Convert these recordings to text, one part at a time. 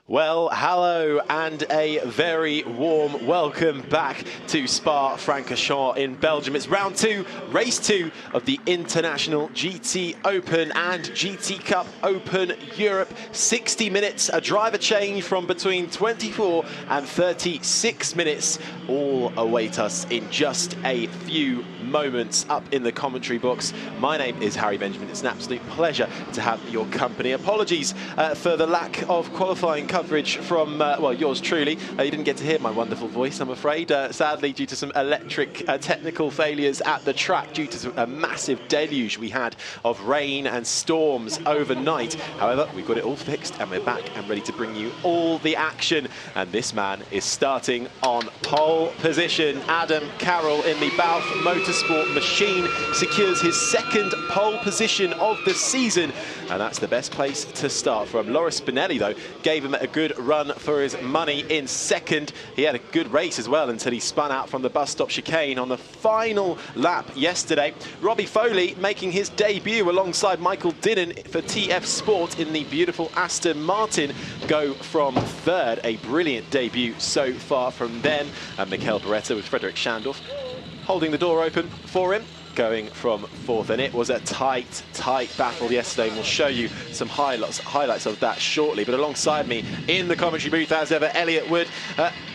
Well, hello and a very warm welcome back to Spa-Francorchamps in Belgium. It's round two, race two of the International GTOpen and GT Cup Open Europe. 60 minutes, a driver change from between 24 and 36 minutes. All await us in just a few moments up in the commentary box. My name is Harry Benjamin. It's an absolute pleasure to have your company. Apologies for the lack of qualifying coverage from, well, yours truly. You didn't get to hear my wonderful voice, I'm afraid, sadly, due to some electric technical failures at the track, due to a massive deluge we had of rain and storms overnight. However, we've got it all fixed and we're back and ready to bring you all the action. And this man is starting on pole position. Adam Carroll in the Balf Motorsport machine secures his second pole position of the season, and that's the best place to start from. Loris Spinelli, though, gave him a good run for his money in second. He had a good race as well until he spun out from the bus stop chicane on the final lap yesterday. Robbie Foley making his debut alongside Michael Dinnan for TF Sport in the beautiful Aston Martin go from third. A brilliant debut so far from them. And Mikel Beretta with Frederick Schandorf holding the door open for him, going from fourth. And it was a tight battle yesterday, and we'll show you some highlights of that shortly. But alongside me in the commentary booth, as ever, Elliot Wood.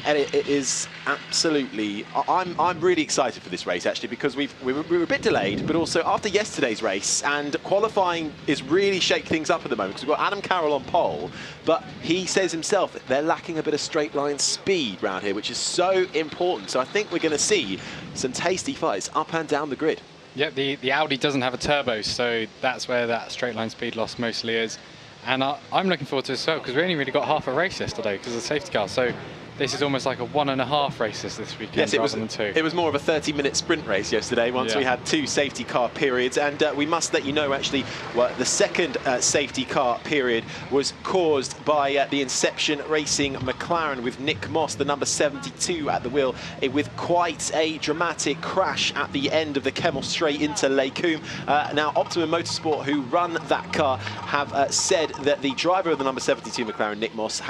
Elliot, it is absolutely, I'm really excited for this race, actually, because we were a bit delayed, but also after yesterday's race, and qualifying is really shaking things up at the moment, because we've got Adam Carroll on pole, but he says himself they're lacking a bit of straight line speed round here, which is so important. So I think we're going to see some tasty fights up and down the grid. Yep, the Audi doesn't have a turbo, so that's where that straight line speed loss mostly is. And I'm looking forward to this as well, because we only really got half a race yesterday because of the safety car. So this is almost like a 1.5 races this weekend, yes, rather than two. It was more of a 30-minute sprint race yesterday once we had two safety car periods. And we must let you know, actually, well, the second safety car period was caused by the Inception Racing McLaren with Nick Moss, the number 72 at the wheel, with quite a dramatic crash at the end of the Kemmel straight into Leicum. Now, Optimum Motorsport, who run that car, have said that the driver of the number 72 McLaren, Nick Moss,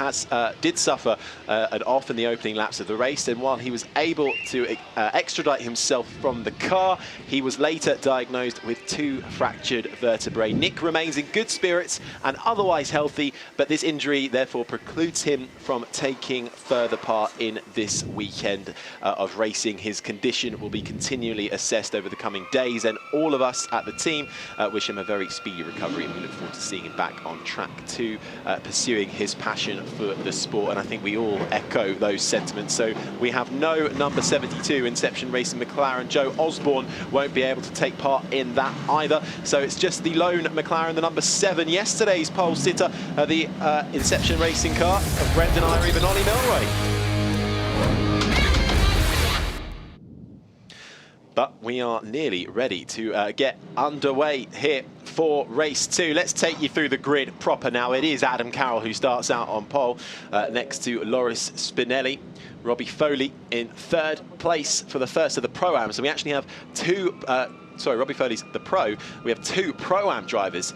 did suffer an off in the opening laps of the race, and while he was able to extradite himself from the car, he was later diagnosed with 2 fractured vertebrae. Nick remains in good spirits and otherwise healthy, but this injury therefore precludes him from taking further part in this weekend of racing. His condition will be continually assessed over the coming days, and all of us at the team wish him a very speedy recovery, and we look forward to seeing him back on track 2, pursuing his passion for the sport. And I think we all echo those sentiments. So we have no number 72 Inception Racing McLaren. Joe Osborne won't be able to take part in that either. So it's just the lone McLaren, the number 7, yesterday's pole sitter, the Inception Racing car of Brendan Irie and Ollie Milroy. But we are nearly ready to get underway here for race 2. Let's take you through the grid proper now. It is Adam Carroll who starts out on pole, next to Loris Spinelli. Robbie Foley in third place for the first of the Pro-Am. So we actually have Robbie Foley's the Pro. We have 2 Pro-Am drivers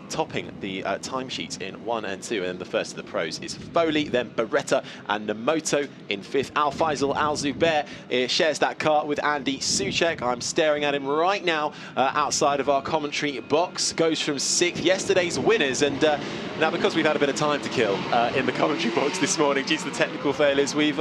topping the timesheets in 1 and 2, and then the first of the pros is Foley, then Beretta and Nemoto in 5th. Al Faisal Al Zubair shares that car with Andy Soucek. I'm staring at him right now outside of our commentary box. Goes from 6th, yesterday's winners, and now because we've had a bit of time to kill in the commentary box this morning due to the technical failures, we've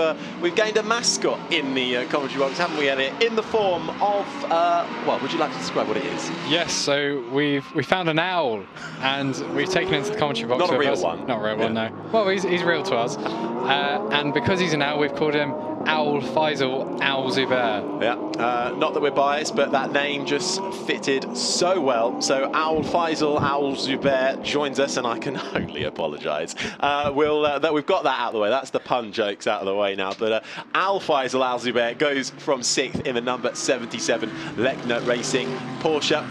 gained a mascot in the commentary box, haven't we, Elliot? In the form of, well, would you like to describe what it is? Yes, so we found an owl, and we've taken him into the commentary box. Not a real one. Not a real one, no. Well, he's real to us. And because he's an owl, we've called him Al Faisal Al Zubair. Yeah, not that we're biased, but that name just fitted so well. So Al Faisal Al Zubair joins us, and I can only apologise. That we've got that out of the way. That's the pun jokes out of the way now. But Al Faisal Al Zubair goes from 6th in the number 77 Lechner Racing Porsche.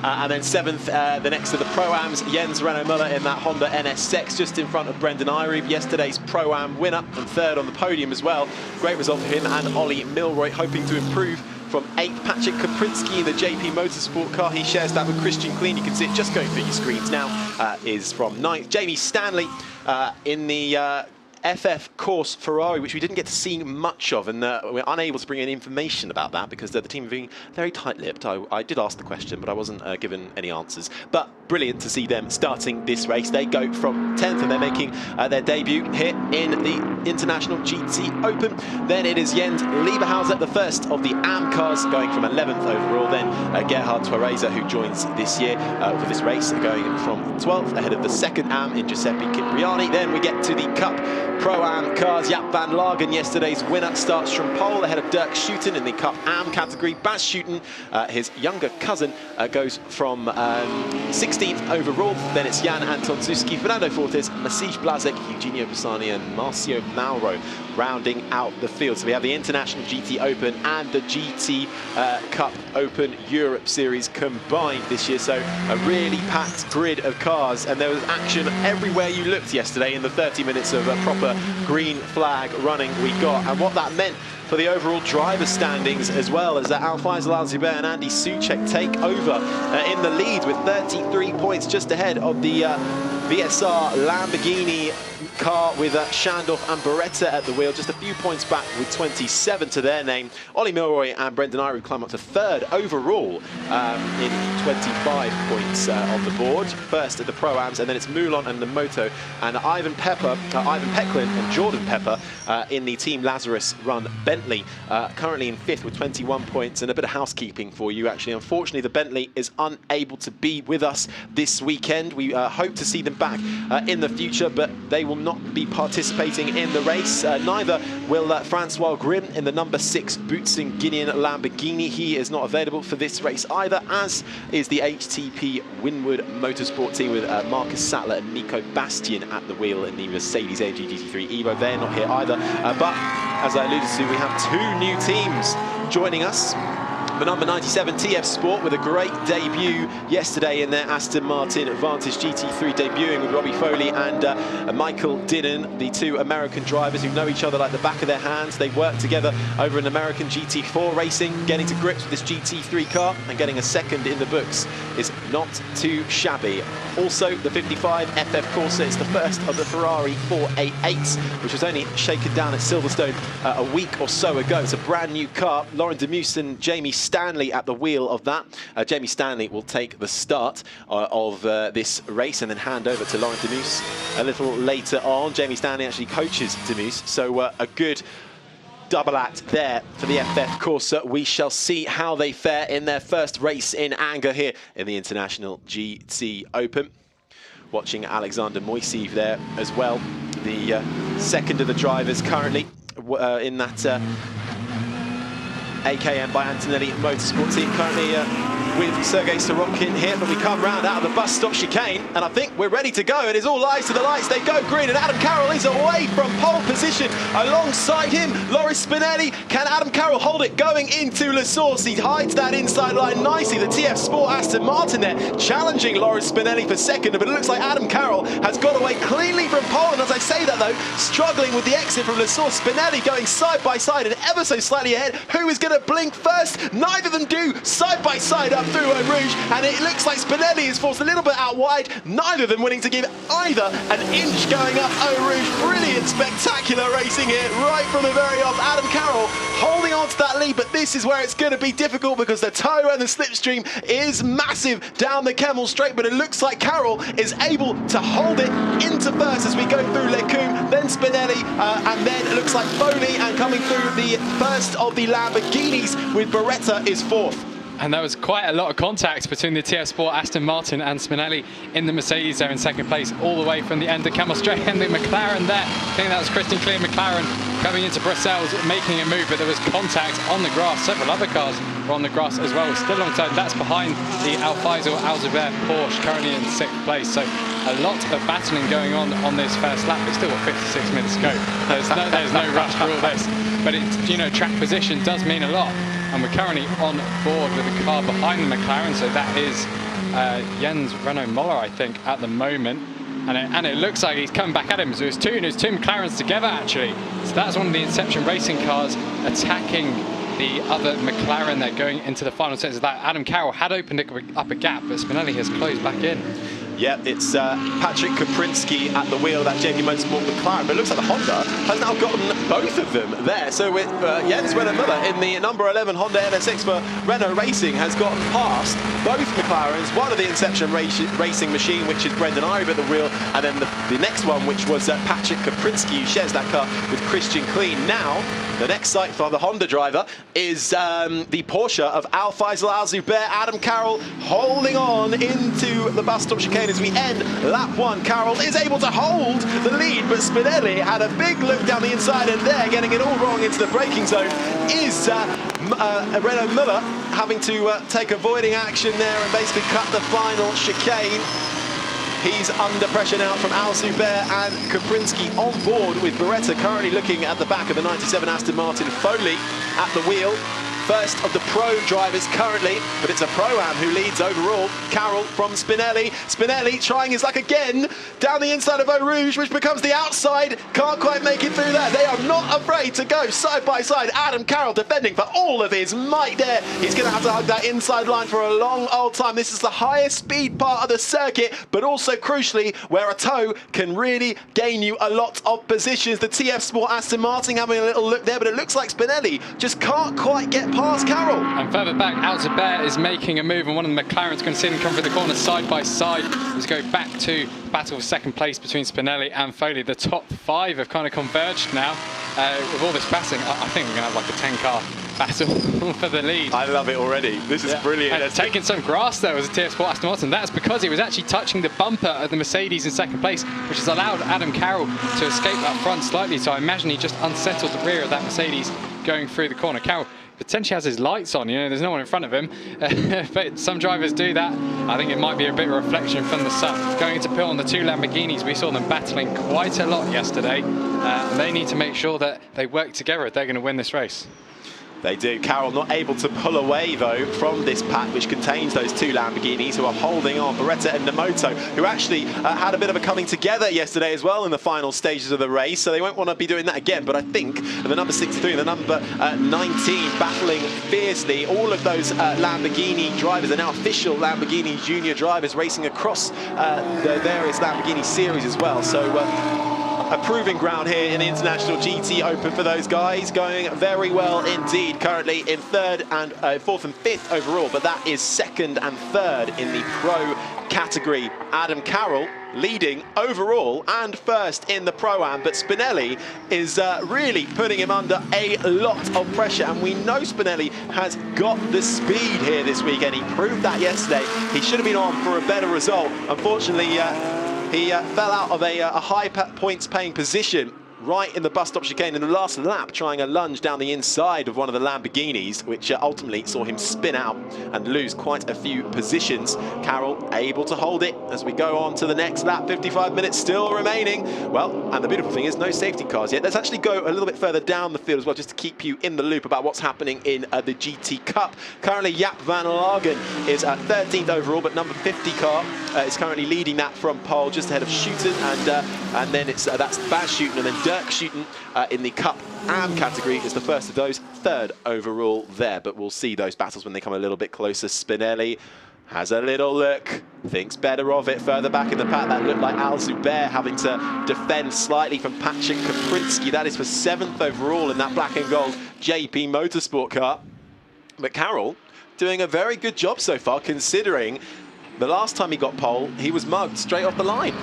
And then 7th, the next of the Pro-Ams, Jens Renaud Muller in that Honda NSX, just in front of Brendan Irie, yesterday's Pro-Am winner, and 3rd on the podium as well. Great result for him and Ollie Milroy, hoping to improve from 8th. Patrick Kaprinski in the JP Motorsport car, he shares that with Christian Klein. You can see it just going through your screens now, is from 9th. Jamie Stanley in the FF course Ferrari, which we didn't get to see much of, and we're unable to bring in information about that because the team are being very tight-lipped. I did ask the question, but I wasn't given any answers. But brilliant to see them starting this race. They go from 10th, and they're making their debut here in the International GT Open. Then it is Jens Lieberhauser, the first of the AM cars, going from 11th overall. Then Gerhard Twareza, who joins this year for this race, going from 12th, ahead of the second AM in Giuseppe Cipriani. Then we get to the Cup Pro-Am cars. Jaap van Lagen, yesterday's winner, starts from pole ahead of Dirk Schouten in the Cup Am category. Bas Schouten, his younger cousin, goes from 16th overall. Then it's Jan Anton Zuski, Fernando Fortes, Maciej Blazek, Eugenio Pisani and Marcio Mauro rounding out the field. So we have the International GT Open and the GT Cup Open Europe Series combined this year. So a really packed grid of cars, and there was action everywhere you looked yesterday in the 30 minutes of proper green flag running we got. And what that meant for the overall driver standings, as well as Al-Faisal Al-Zubair and Andy Soucek take over in the lead with 33 points, just ahead of the VSR Lamborghini car with Schandorf and Beretta at the wheel, just a few points back with 27 to their name. Ollie Milroy and Brendan Irie climb up to 3rd overall in 25 points on the board. First at the Pro-Ams, and then it's Moulon and the Moto, and Ivan Pecklin and Jordan Pepper in the Team Lazarus run Bentley, currently in 5th with 21 points. And a bit of housekeeping for you, actually. Unfortunately, the Bentley is unable to be with us this weekend. We hope to see them back in the future, but they will not be participating in the race. Neither will Francois Grimm in the number 6 Bootsing Guinean Lamborghini. He is not available for this race either, as is the HTP Winwood Motorsport team with Marcus Sattler and Nico Bastian at the wheel in the Mercedes AMG GT3 Evo. They're not here either. But as I alluded to, we have 2 new teams joining us. The number 97 TF Sport with a great debut yesterday in their Aston Martin Vantage GT3, debuting with Robbie Foley and Michael Dinnan, the 2 American drivers who know each other like the back of their hands. They worked together over in American GT4 racing, getting to grips with this GT3 car, and getting a 2nd in the books is not too shabby. Also, the 55 FF Corsa is the first of the Ferrari 488s, which was only shaken down at Silverstone a week or so ago. It's a brand new car. Lauren Demus and Jamie Stanley at the wheel of that. Jamie Stanley will take the start of this race and then hand over to Lauren Demus a little later on. Jamie Stanley actually coaches Demus, so a good double act there for the FF Corsa. We shall see how they fare in their first race in anger here in the International GT Open. Watching Alexander Moiseev there as well, the 2nd of the drivers currently in that AKM by Antonelli Motorsport team, currently with Sergei Sorokin here, but we come round out of the bus stop chicane, and I think we're ready to go. It is all eyes to the lights. They go green, and Adam Carroll is away from pole position. Alongside him, Loris Spinelli. Can Adam Carroll hold it going into La Source? He hides that inside line nicely. The TF Sport Aston Martin there challenging Loris Spinelli for 2nd, but it looks like Adam Carroll has got away cleanly from pole, and as I say that though, struggling with the exit from La Source. Spinelli going side by side and ever so slightly ahead. Who is going to blink first? Neither of them do. Side by side up through Eau Rouge, and it looks like Spinelli is forced a little bit out wide. Neither of them willing to give either an inch going up Eau Rouge. Brilliant, spectacular racing here right from the very off. Adam Carroll holding on to that lead, but this is where it's going to be difficult because the tow and the slipstream is massive down the Kemmel Straight, but it looks like Carroll is able to hold it into first as we go through Lecum, then Spinelli, and then it looks like Foley, and coming through the first of the Lamborghinis with Beretta is 4th. And there was quite a lot of contact between the TF Sport Aston Martin and Spinelli in the Mercedes there in 2nd place, all the way from the end of Kemmel Straight. And the McLaren there, I think that was Christian Klein McLaren coming into Brussels, making a move, but there was contact on the grass. Several other cars were on the grass as well, still alongside. That's behind the Al-Faisal Al-Zubair Porsche, currently in 6th place. So a lot of battling going on this first lap. It's still got 56 minutes to go. There's no rush for all this, but track position does mean a lot. And we're currently on board with the car behind the McLaren, so that is Jens Renault Moller, I think, at the moment. And it looks like he's coming back at him. So it's two McLarens together, actually. So that's one of the Inception Racing cars attacking the other McLaren there going into the final sections. That Adam Carroll had opened up a gap, but Spinelli has closed back in. Yeah, it's Patrick Kaprinski at the wheel of that JP Motorsport McLaren, but it looks like the Honda has now gotten both of them there. So with Jens Renaud-Müller in the number 11 Honda NSX for Renault Racing has gotten past both McLarens, one of the Inception Racing machine, which is Brendan Irie at the wheel, and then the next one, which was Patrick Kaprinski, who shares that car with Christian Kleen. Now, the next sight for the Honda driver is the Porsche of Al-Faisal Al-Zubair. Adam Carroll holding on into the bus stop chicane as we end lap 1. Carroll is able to hold the lead, but Spinelli had a big look down the inside, and there, getting it all wrong into the braking zone, is Renaud-Müller having to take avoiding action there and basically cut the final chicane. He's under pressure now from Al-Zubair and Kaprinski on board with Beretta currently looking at the back of the 97 Aston Martin. Foley at the wheel. First of the pro drivers currently, but it's a Pro-Am who leads overall. Carroll from Spinelli. Spinelli trying his luck again down the inside of Eau Rouge, which becomes the outside. Can't quite make it through there. They are not afraid to go side by side. Adam Carroll defending for all of his might there. He's going to have to hug that inside line for a long old time. This is the highest speed part of the circuit, but also crucially where a toe can really gain you a lot of positions. The TF Sport Aston Martin having a little look there, but it looks like Spinelli just can't quite get past Carroll. And further back, Al-Zubair is making a move, and one of the McLarens going to see him come through the corner side by side. Let's go back to battle for second place between Spinelli and Foley. The top 5 have kind of converged now. With all this passing, I think we're going to have like a 10-car battle for the lead. I love it already. This is brilliant. And taking some grass there was a TF Sport Aston Martin. That's because he was actually touching the bumper of the Mercedes in second place, which has allowed Adam Carroll to escape that front slightly. So I imagine he just unsettled the rear of that Mercedes going through the corner. Carroll potentially has his lights on, you know, there's no one in front of him, but some drivers do that. I think it might be a bit of a reflection from the sun. Going into pit on the 2 Lamborghinis, we saw them battling quite a lot yesterday. They need to make sure that they work together if they're going to win this race. They do. Carroll not able to pull away, though, from this pack, which contains those 2 Lamborghinis who are holding on. Beretta and Nemoto, who actually had a bit of a coming together yesterday as well in the final stages of the race, so they won't want to be doing that again. But I think the number 63 and the number 19 battling fiercely. All of those Lamborghini drivers are now official Lamborghini Junior drivers racing across the various Lamborghini series as well. So a proving ground here in the International GT Open for those guys, going very well indeed. Currently in 3rd and 4th and 5th overall, but that is 2nd and 3rd in the pro category. Adam Carroll leading overall and 1st in the Pro-Am, but Spinelli is really putting him under a lot of pressure, and we know Spinelli has got the speed here this weekend. He proved that yesterday. He should have been on for a better result. Unfortunately, he fell out of a high points paying position right in the bus stop chicane in the last lap, trying a lunge down the inside of one of the Lamborghinis, which ultimately saw him spin out and lose quite a few positions. Carroll able to hold it as we go on to the next lap. 55 minutes still remaining. Well, and the beautiful thing is no safety cars yet. Let's actually go a little bit further down the field as well, just to keep you in the loop about what's happening in the GT Cup. Currently, Jaap van Lagen is 13th overall, but number 50 car is currently leading that from pole, just ahead of Schouten, and then it's that's Bas Schouten, and then Dirk Schouten in the Cup Am category is the first of those, 3rd overall there. But we'll see those battles when they come a little bit closer. Spinelli has a little look, thinks better of it further back in the pack. That looked like Al-Zubair having to defend slightly from Patrick Kaprinski. That is for 7th overall in that black and gold JP Motorsport car. But Carroll doing a very good job so far, considering the last time he got pole, he was mugged straight off the line.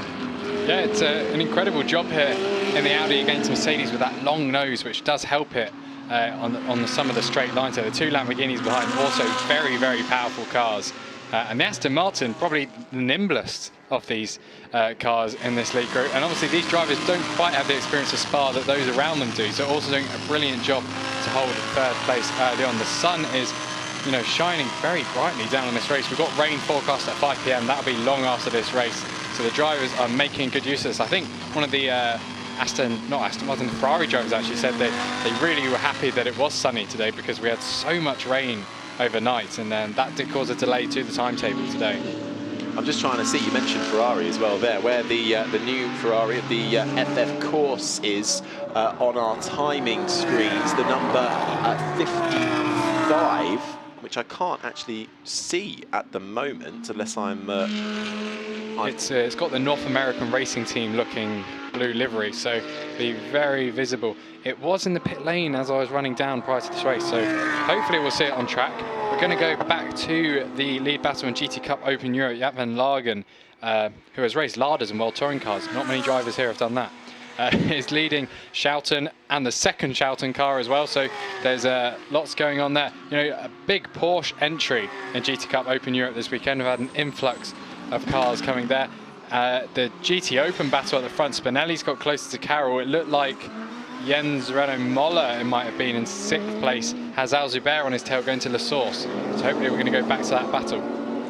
Yeah, it's an incredible job here in the Audi against Mercedes with that long nose, which does help it on some of the straight lines there. The 2 Lamborghinis behind, also very, very powerful cars. And the Aston Martin, probably the nimblest of these cars in this league group. And obviously these drivers don't quite have the experience of Spa that those around them do. So also doing a brilliant job to hold 3rd place early on. The sun is, you know, shining very brightly down on this race. We've got rain forecast at 5 p.m. That'll be long after this race. So the drivers are making good use of this. I think one of the the Ferrari drivers actually said that they really were happy that it was sunny today, because we had so much rain overnight, and then that did cause a delay to the timetable today. I'm just trying to see, you mentioned Ferrari as well there, where the new Ferrari of the FF course is on our timing screens, the number 55, which I can't actually see at the moment, unless it's got the North American racing team looking blue livery, so be very visible. It was in the pit lane as I was running down prior to this race, so hopefully we'll see it on track. We're going to go back to the lead battle in GT Cup Open Europe, Jaap van Lagen, who has raced larders and World Touring cars. Not many drivers here have done that. Is leading Schouten and the second Schouten car as well, so there's lots going on there. You know, a big Porsche entry in GT Cup Open Europe this weekend. We've had an influx of cars coming there. The GTOpen battle at the front, Spinelli's got closer to Carroll. It looked like Jens Renault Moller, it might have been in 6th place, has Al Zubair on his tail going to La Source. So hopefully we're going to go back to that battle.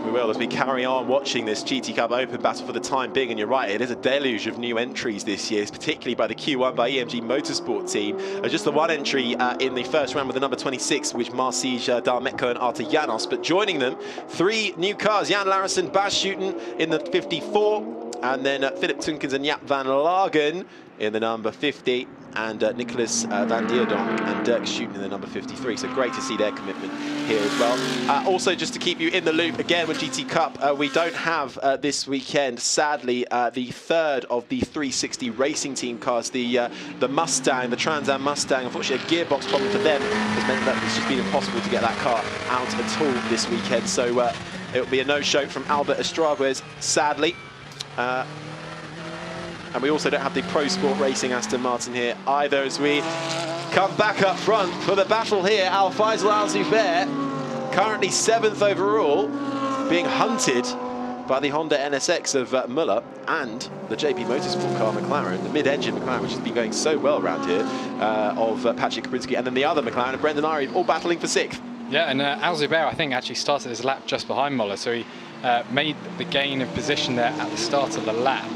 We will, as we carry on watching this GT Cup Open battle for the time being. And you're right, it is a deluge of new entries this year, particularly by the Q1 by EMG Motorsport team. Just the one entry in the first round with the number 26, which Marcij Darmetko and Artur Janos. But joining them, 3 new cars, Jan Larison, Bas Schouten in the 54, and then Philip Tunkens and Jaap van Lagen in the number 50, and Nicolas van Dierdonk and Dirk Schouten in the number 53. So great to see their commitment here as well. Also, just to keep you in the loop again with GT Cup, we don't have this weekend, sadly, the third of the 360 racing team cars, the Mustang, the Trans Am Mustang. Unfortunately, a gearbox problem for them has meant that it's just been impossible to get that car out at all this weekend. So it will be a no-show from Albert Estragues, sadly. And we also don't have the Pro Sport Racing Aston Martin here either, as we come back up front for the battle here. Al-Faisal Al Zubair, currently 7th overall, being hunted by the Honda NSX of Müller and the JP Motorsport car McLaren, the mid-engine McLaren, which has been going so well around here, of Patrick Kaprinski, and then the other McLaren of Brendan Irie, all battling for 6th. Yeah, and Al Zubair, I think, actually started his lap just behind Müller, so he made the gain of position there at the start of the lap.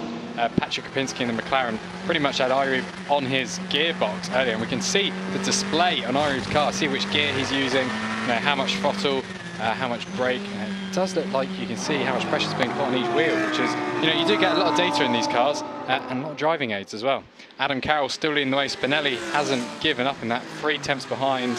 Patrick Kapinski and the McLaren pretty much had Irie on his gearbox earlier, and we can see the display on Irie's car, see which gear he's using, you know, how much throttle, how much brake. It does look like you can see how much pressure is being put on each wheel, which is, you know, you do get a lot of data in these cars, and a lot of driving aids as well. Adam Carroll still leading the way. Spinelli hasn't given up in that, 3 tenths behind.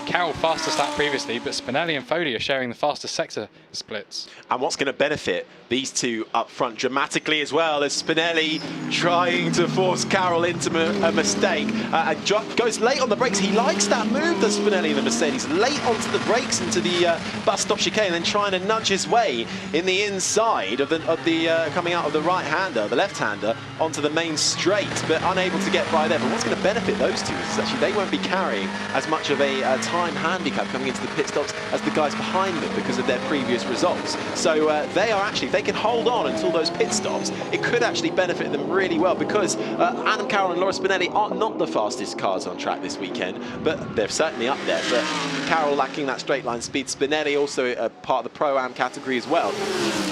Carroll fastest lap previously, but Spinelli and Foley are sharing the fastest sector splits. And what's going to benefit these two up front dramatically as well, as Spinelli trying to force Carroll into a mistake and goes late on the brakes. He likes that move, does Spinelli in the Mercedes, late onto the brakes into the bus stop chicane, and then trying to nudge his way in the inside of the coming out of the right-hander, the left-hander, onto the main straight, but unable to get by there. But what's going to benefit those two is actually they won't be carrying as much of a time handicap coming into the pit stops as the guys behind them because of their previous results. So they are actually, if they can hold on until those pit stops, it could actually benefit them really well, because Adam Carroll and Laura Spinelli are not the fastest cars on track this weekend, but they're certainly up there. But Carroll lacking that straight line speed, Spinelli also part of the Pro-Am category as well,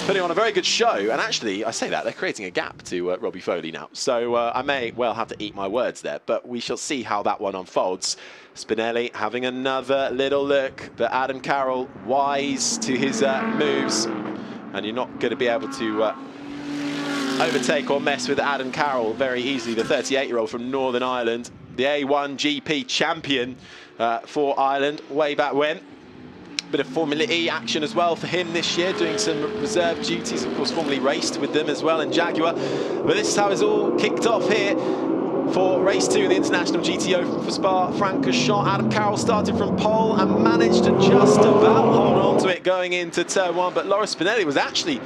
putting on a very good show. And actually, I say that, they're creating a gap to Robbie Foley now. So I may well have to eat my words there, but we shall see how that one unfolds. Spinelli having another little look, but Adam Carroll wise to his moves, and you're not going to be able to overtake or mess with Adam Carroll very easily, the 38-year-old from Northern Ireland, the A1 GP champion for Ireland way back when. Bit of Formula E action as well for him this year, doing some reserve duties, of course formerly raced with them as well in Jaguar. But this is how it's all kicked off here for race 2 in the International GTO for Spa-Francorchamps. Adam Carroll started from pole and managed to just about hold on to it going into turn 1, but Laura Spinelli was actually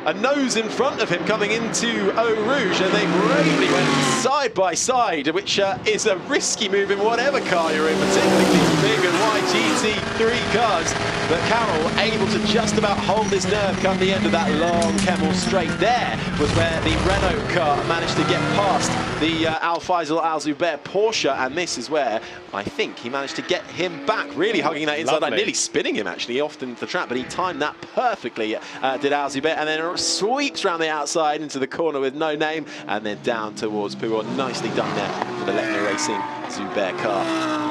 a nose in front of him coming into Eau Rouge, and they bravely went side by side, which is a risky move in whatever car you're in, particularly these big and wide GT3 cars. But Carroll able to just about hold his nerve come the end of that long Kemmel straight. There was where the Renault car managed to get past the Al-Faisal Al Zubair Porsche, and this is where I think he managed to get him back, really hugging that inside line, nearly spinning him actually off the track, but he timed that perfectly, did Al Zubair, and then sweeps around the outside into the corner with no name, and then down towards Peugeot. Nicely done there for the Leclerc Racing Zubair car.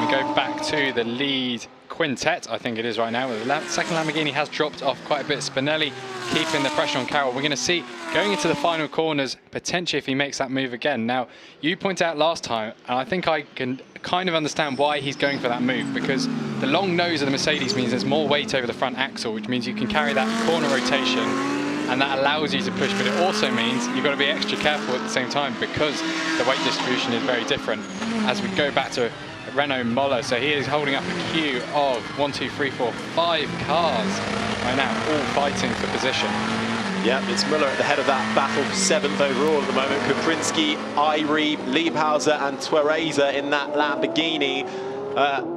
We go back to the lead quintet, I think it is right now. The second Lamborghini has dropped off quite a bit. Spinelli keeping the pressure on Carroll. We're going to see, going into the final corners, potentially if he makes that move again. Now, you pointed out last time, and I think I can kind of understand why he's going for that move, because the long nose of the Mercedes means there's more weight over the front axle, which means you can carry that corner rotation, and that allows you to push, but it also means you've got to be extra careful at the same time because the weight distribution is very different. As we go back to Renault Moller, so he is holding up a queue of 5 cars right now, all fighting for position. Yeah, it's Müller at the head of that battle for 7th overall at the moment. Kaprinski, Irie, Liebhauser and Twereza in that Lamborghini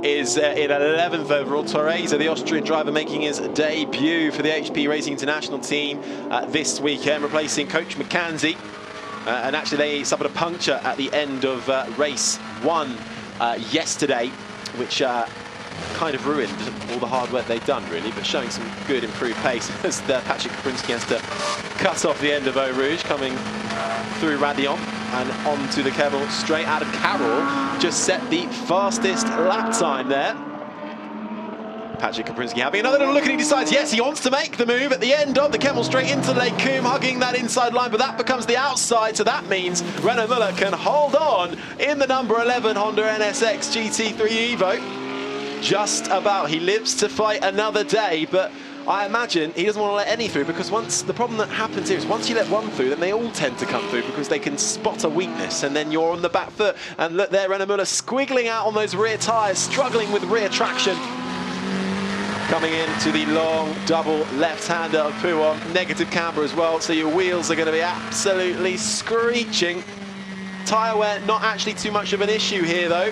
is in 11th overall. Twereza, the Austrian driver, making his debut for the HP Racing International team this weekend, replacing Coach McKenzie. And actually they suffered a puncture at the end of race 1 yesterday, which kind of ruined all the hard work they've done, really, but showing some good improved pace as Patrick Kaprinski has to cut off the end of Eau Rouge, coming through Radion and onto the Kemmel straight. Adam Carroll just set the fastest lap time there. Patrick Kaprinski having another little look, and he decides, yes, he wants to make the move at the end of the Kemmel straight into Lake Coombe, hugging that inside line, but that becomes the outside, so that means Renault Müller can hold on in the number 11 Honda NSX GT3 Evo. Just about. He lives to fight another day, but I imagine he doesn't want to let any through, because the problem that happens here is once you let one through, then they all tend to come through because they can spot a weakness, and then you're on the back foot. And look there, Renault Müller squiggling out on those rear tyres, struggling with rear traction. Coming into the long double left-hander of Pouon, negative camber as well, so your wheels are going to be absolutely screeching. Tyre wear, not actually too much of an issue here though.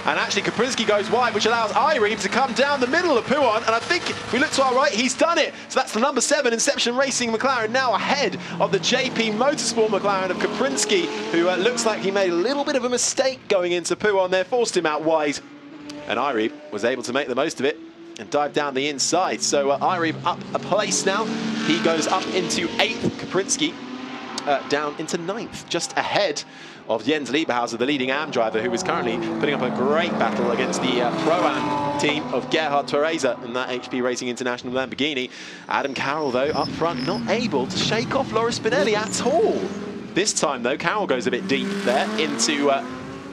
And actually Kaprinski goes wide, which allows Irie to come down the middle of Pouon, and I think if we look to our right, he's done it. So that's the number 7 Inception Racing McLaren, now ahead of the JP Motorsport McLaren of Kaprinski, who looks like he made a little bit of a mistake going into Pouon there, forced him out wide. And Irie was able to make the most of it and dive down the inside. So Irie up a place now. He goes up into 8th, Kaprinski down into 9th, just ahead of Jens Liebhauser, the leading AM driver, who is currently putting up a great battle against the Pro-Am team of Gerhard Twereza in that HP Racing International Lamborghini. Adam Carroll, though, up front, not able to shake off Loris Spinelli at all. This time, though, Carroll goes a bit deep there into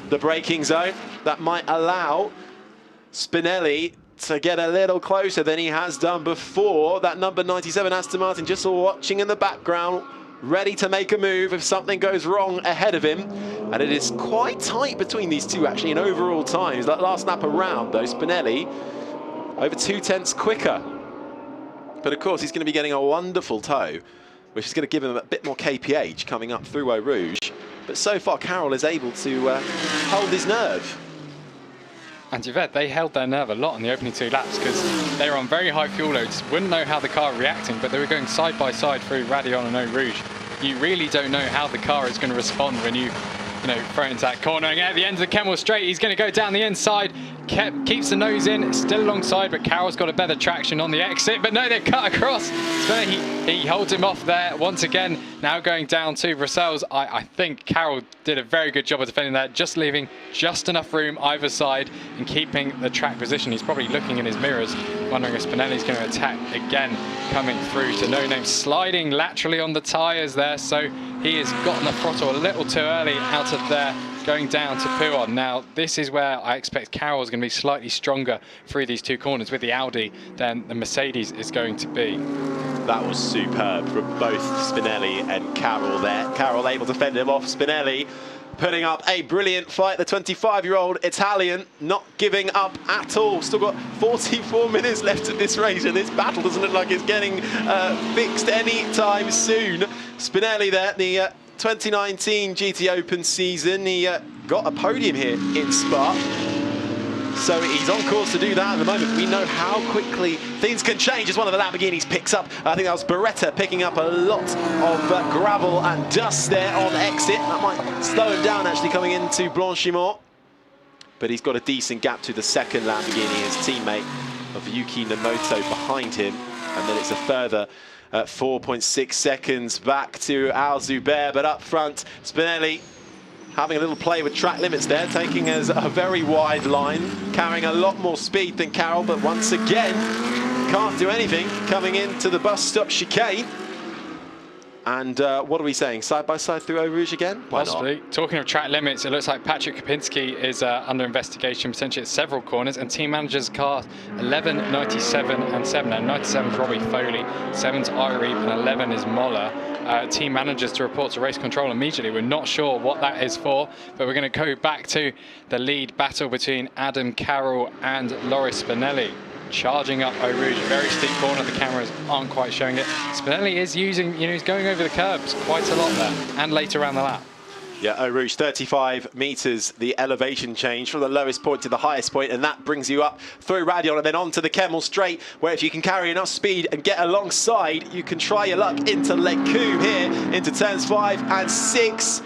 the braking zone. That might allow Spinelli to get a little closer than he has done before. That number 97 Aston Martin just watching in the background, ready to make a move if something goes wrong ahead of him. And it is quite tight between these two, actually, in overall times. That last lap around, though, Spinelli over 2/10 quicker. But of course, he's going to be getting a wonderful tow, which is going to give him a bit more KPH coming up through Eau Rouge. But so far, Carroll is able to hold his nerve. And Yvette, they held their nerve a lot in the opening 2 laps because they were on very high fuel loads. Wouldn't know how the car were reacting, but they were going side by side through Radion and Eau Rouge. You really don't know how the car is going to respond when you throw into that corner. And at the end of the Kemmel straight, he's going to go down the inside. Keeps the nose in, still alongside, but Carroll's got a better traction on the exit. But no, they've cut across. He holds him off there once again. Now going down to Brussels. I think Carroll did a very good job of defending that, just leaving just enough room either side and keeping the track position. He's probably looking in his mirrors, wondering if Spinelli's going to attack again, coming through to No Name, sliding laterally on the tyres there. So he has gotten the throttle a little too early out of there, going down to Pouon. Now, this is where I expect Carroll's going to be slightly stronger through these 2 corners with the Audi than the Mercedes is going to be. That was superb from both Spinelli and Carroll there. Carroll able to fend him off. Spinelli putting up a brilliant fight. The 25-year-old Italian not giving up at all. Still got 44 minutes left of this race, and this battle doesn't look like it's getting fixed anytime soon. Spinelli there, the 2019 GTOpen season, he got a podium here in Spa. So he's on course to do that at the moment. We know how quickly things can change as one of the Lamborghinis picks up. I think that was Beretta picking up a lot of gravel and dust there on exit. That might slow him down actually coming into Blanchimont. But he's got a decent gap to the second Lamborghini, his teammate of Yuki Nomoto behind him. And then it's a further 4.6 seconds back to Al Zubair. But up front, Spinelli having a little play with track limits there, taking as a very wide line, carrying a lot more speed than Carroll, but once again, can't do anything coming into the bus stop chicane. And what are we saying? Side by side through Eau Rouge again? Why Possibly. not? Talking of track limits, it looks like Patrick Kapinski is under investigation, potentially at several corners, and team manager's car 11, 97 and 7. Now 97 is Robbie Foley, 7's Ireep and 11 is Moller. Team managers to report to race control immediately. We're not sure what that is for, but we're going to go back to the lead battle between Adam Carroll and Loris Spinelli. Charging up Eau Rouge, very steep corner, the cameras aren't quite showing it. Spinelli is using, he's going over the curbs quite a lot there, and later around the lap. Yeah, Eau Rouge, 35 metres, the elevation change from the lowest point to the highest point, and that brings you up through Radion and then onto the Kemmel Straight, where if you can carry enough speed and get alongside, you can try your luck into Lecombe here, into turns 5 and 6.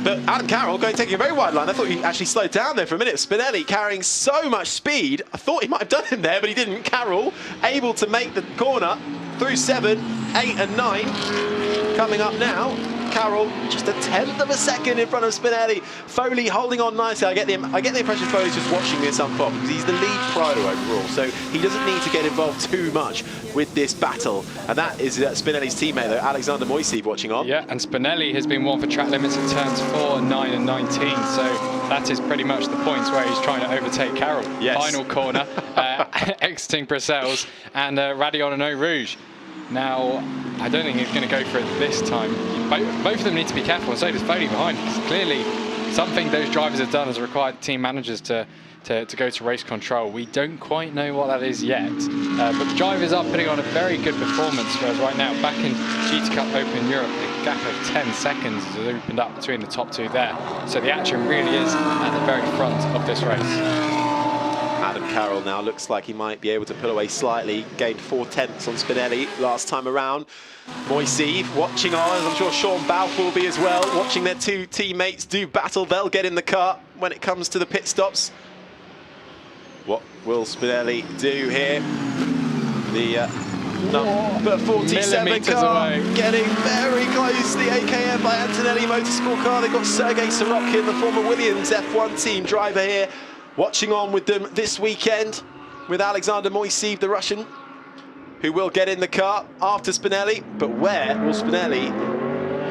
But Adam Carroll taking a very wide line. I thought he actually slowed down there for a minute. Spinelli carrying so much speed. I thought he might have done him there, but he didn't. Carroll able to make the corner through 7, 8 and 9. Coming up now, Carroll just a 1/10 of a second in front of Spinelli. Foley holding on nicely. I get the impression Foley's just watching this unfold because he's the lead pro overall, so he doesn't need to get involved too much with this battle. And that is Spinelli's teammate, though, Alexander Moiseev, watching on. Yeah, and Spinelli has been one for track limits at turns 4, 9 and 19, so that is pretty much the points where he's trying to overtake Carroll. Yes. Final corner, exiting Brussels and Radion and Eau Rouge. Now, I don't think he's going to go for it this time. Both of them need to be careful, and so does Foley behind, because clearly something those drivers have done has required team managers to go to race control. We don't quite know what that is yet, but the drivers are putting on a very good performance, whereas right now, back in GTOpen Europe, the gap of 10 seconds has opened up between the top two there. So the action really is at the very front of this race. Adam Carroll now looks like he might be able to pull away slightly. Gained 4/10 on Spinelli last time around. Moiseev watching on, as I'm sure Sean Balfour will be as well, watching their two teammates do battle. They'll get in the car when it comes to the pit stops. What will Spinelli do here? The number 47 car away. getting very close. The AKM by Antonelli Motorsport car. They've got Sergei Sorokin, the former Williams F1 team driver here, watching on with them this weekend, with Alexander Moiseev, the Russian, who will get in the car after Spinelli. But where will Spinelli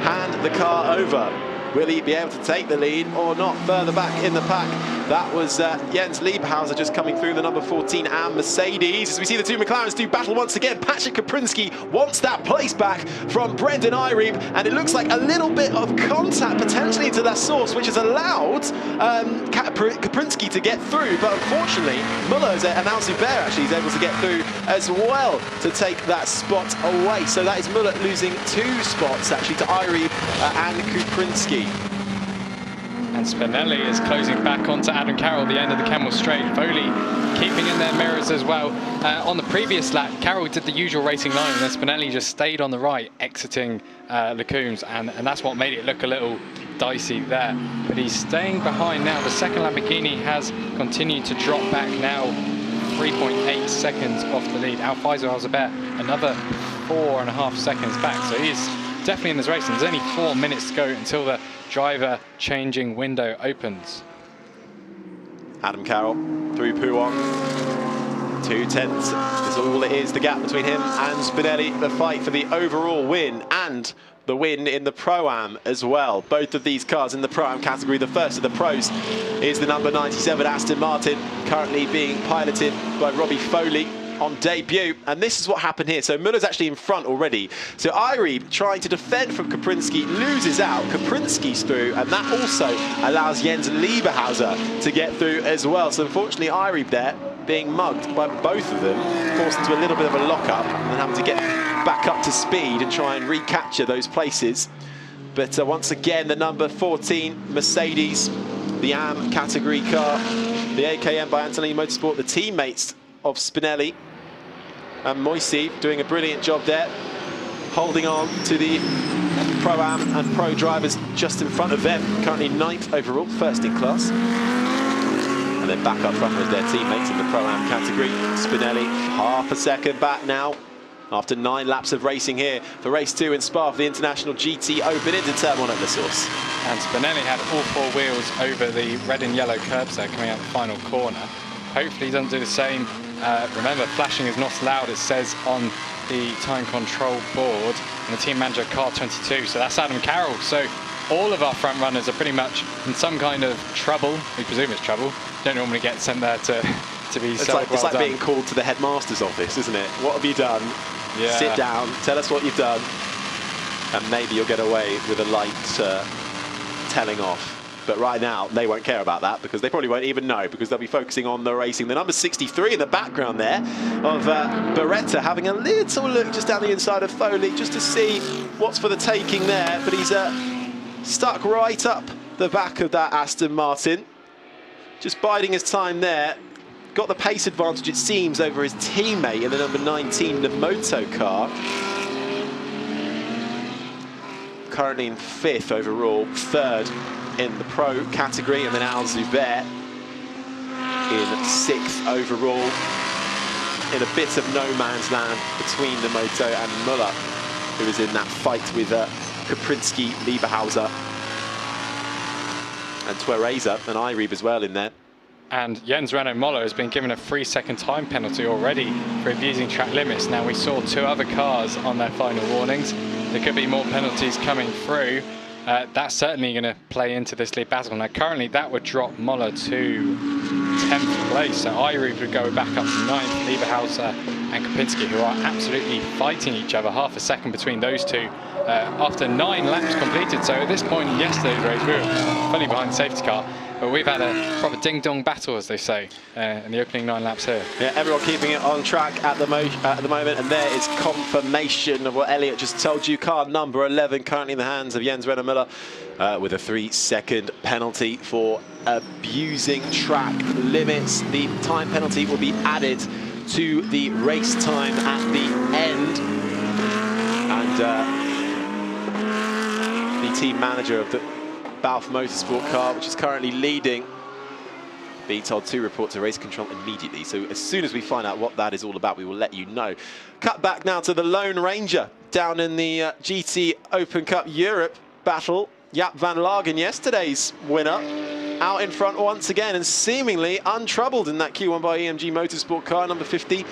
hand the car over? Will he be able to take the lead or not? Further back in the pack, that was Jens Lieberhauser just coming through, the number 14 and Mercedes. As we see the two McLarens do battle once again, Patrick Kaprinski wants that place back from Brendan Ireep, and it looks like a little bit of contact potentially into that source, which has allowed Kaprinski to get through. But unfortunately, Muller and Al-Zubair actually is able to get through as well to take that spot away. So that is Muller losing 2 spots actually to Ireep and Kaprinski. And Spinelli is closing back onto Adam Carroll, the end of the Kemmel Straight. Foley keeping in their mirrors as well. On the previous lap, Carroll did the usual racing line, and then Spinelli just stayed on the right, exiting Lecombe's, and that's what made it look a little dicey there. But he's staying behind now. The second Lamborghini has continued to drop back now, 3.8 seconds off the lead. Al-Zubair another 4.5 seconds back, so he's definitely in this race, and there's only 4 minutes to go until the driver changing window opens. Adam Carroll through Pouon. 2/10 is all it is, the gap between him and Spinelli. The fight for the overall win and the win in the Pro-Am as well. Both of these cars in the Pro-Am category. The first of the pros is the number 97 Aston Martin, currently being piloted by Robbie Foley on debut, and this is what happened here. So Muller's actually in front already. So Ireep trying to defend from Kaprinski, loses out. Kaprinski's through, and that also allows Jens Lieberhauser to get through as well. So unfortunately, Ireep there being mugged by both of them, forced into a little bit of a lockup, and having to get back up to speed and try and recapture those places. But once again, the number 14 Mercedes, the AM category car, the AKM by Antonelli Motorsport, the teammates of Spinelli, and Moiseev doing a brilliant job there, holding on to the Pro-Am and Pro drivers just in front of them. Currently 9th overall, first in class. And then back up front with their teammates in the Pro-Am category. Spinelli half a second back now after 9 laps of racing here for race 2 in Spa for the International GT Open into turn 1 at the source. And Spinelli had all 4 wheels over the red and yellow curbs there coming out the final corner. Hopefully he doesn't do the same. Remember, flashing is not allowed, it says on the time control board, and the team manager car 22, so that's Adam Carroll. So all of our front runners are pretty much in some kind of trouble. We presume it's trouble. Don't normally get sent there to be it's so like, it's like being called to the headmaster's office, isn't it? What have you done? Yeah. Sit down, tell us what you've done, and maybe you'll get away with a light telling off. But right now, they won't care about that because they probably won't even know, because they'll be focusing on the racing. The number 63 in the background there of Beretta having a little look just down the inside of Foley just to see what's for the taking there. But he's stuck right up the back of that Aston Martin, just biding his time there. Got the pace advantage, it seems, over his teammate in the number 19 Nemoto car. Currently in 5th overall, 3rd in the pro category, and then Al Zubair in 6th overall, in a bit of no man's land between Nemoto and Muller, who is in that fight with Kaprinski, Lieberhauser, and Twereza, and Irebe as well in there. And Jens Renault Moller has been given a 3-second time penalty already for abusing track limits. Now, we saw 2 other cars on their final warnings. There could be more penalties coming through. That's certainly going to play into this lead battle. Now, currently, that would drop Moller to 10th place. So Irebe would go back up to 9th. Lieberhauser and Kapinski, who are absolutely fighting each other, half a second between those two after 9 laps completed. So at this point in yesterday's race, we were fully behind the safety car. But we've had a proper ding-dong battle, as they say, in the opening 9 laps here. Yeah, everyone keeping it on track at the moment, and there is confirmation of what Elliot just told you. Car number 11 currently in the hands of Jens Renault Muller with a 3-second penalty for abusing track limits. The time penalty will be added to the race time at the end. And the team manager of the Balf Motorsport car, which is currently leading, being told to report to race control immediately. So as soon as we find out what that is all about, we will let you know. Cut back now to the Lone Ranger down in the GT Open Cup Europe battle. Jaap van Lagen, yesterday's winner, out in front once again and seemingly untroubled in that Q1 by EMG Motorsport car, number 50.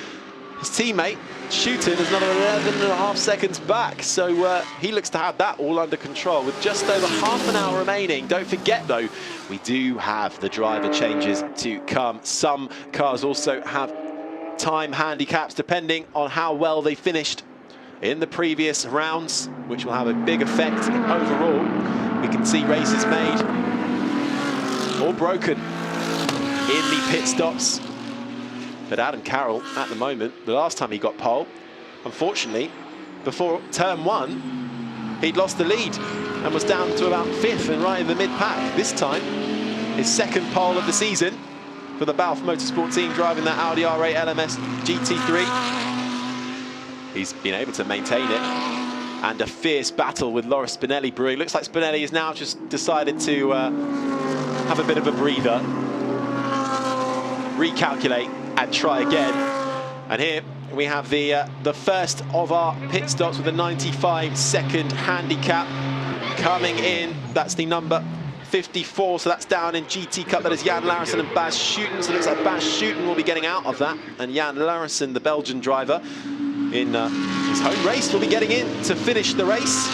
His teammate, Shooten, is another 11.5 seconds back, so he looks to have that all under control with just over half an hour remaining. Don't forget, though, we do have the driver changes to come. Some cars also have time handicaps depending on how well they finished in the previous rounds, which will have a big effect overall. We can see races made or broken in the pit stops. But Adam Carroll, at the moment, the last time he got pole, unfortunately, before turn 1, he'd lost the lead and was down to about 5th and right in the mid-pack. This time, his 2nd pole of the season for the Balf Motorsport team, driving that Audi R8 LMS GT3. He's been able to maintain it, and a fierce battle with Loris Spinelli brewing. Looks like Spinelli has now just decided to have a bit of a breather, recalculate, and try again. And here we have the first of our pit stops with a 95-second handicap coming in. That's the number 54, so that's down in GT Cup. That is Jan Larison and Bas Schuten. So it looks like Bas Schuten will be getting out of that, and Jan Larison, the Belgian driver, in his home race, will be getting in to finish the race.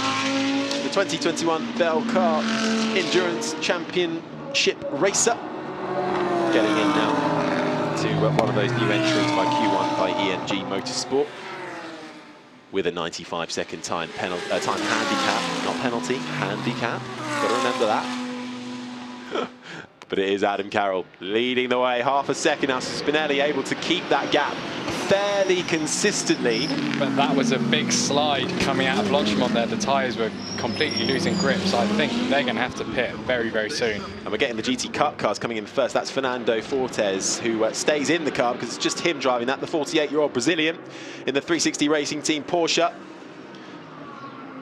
The 2021 Belcar Endurance Championship racer getting in now to one of those new entries by Q1 by EMG Motorsport with a 95-second time handicap, not penalty, handicap. Got to remember that. But it is Adam Carroll leading the way, half a second now. Spinelli able to keep that gap fairly consistently. But that was a big slide coming out of Blanchimont there. The tyres were completely losing grip, so I think they're going to have to pit very, very soon. And we're getting the GT Cup cars coming in first. That's Fernando Fortes, who stays in the car because it's just him driving that, the 48-year-old Brazilian in the 360 Racing Team Porsche.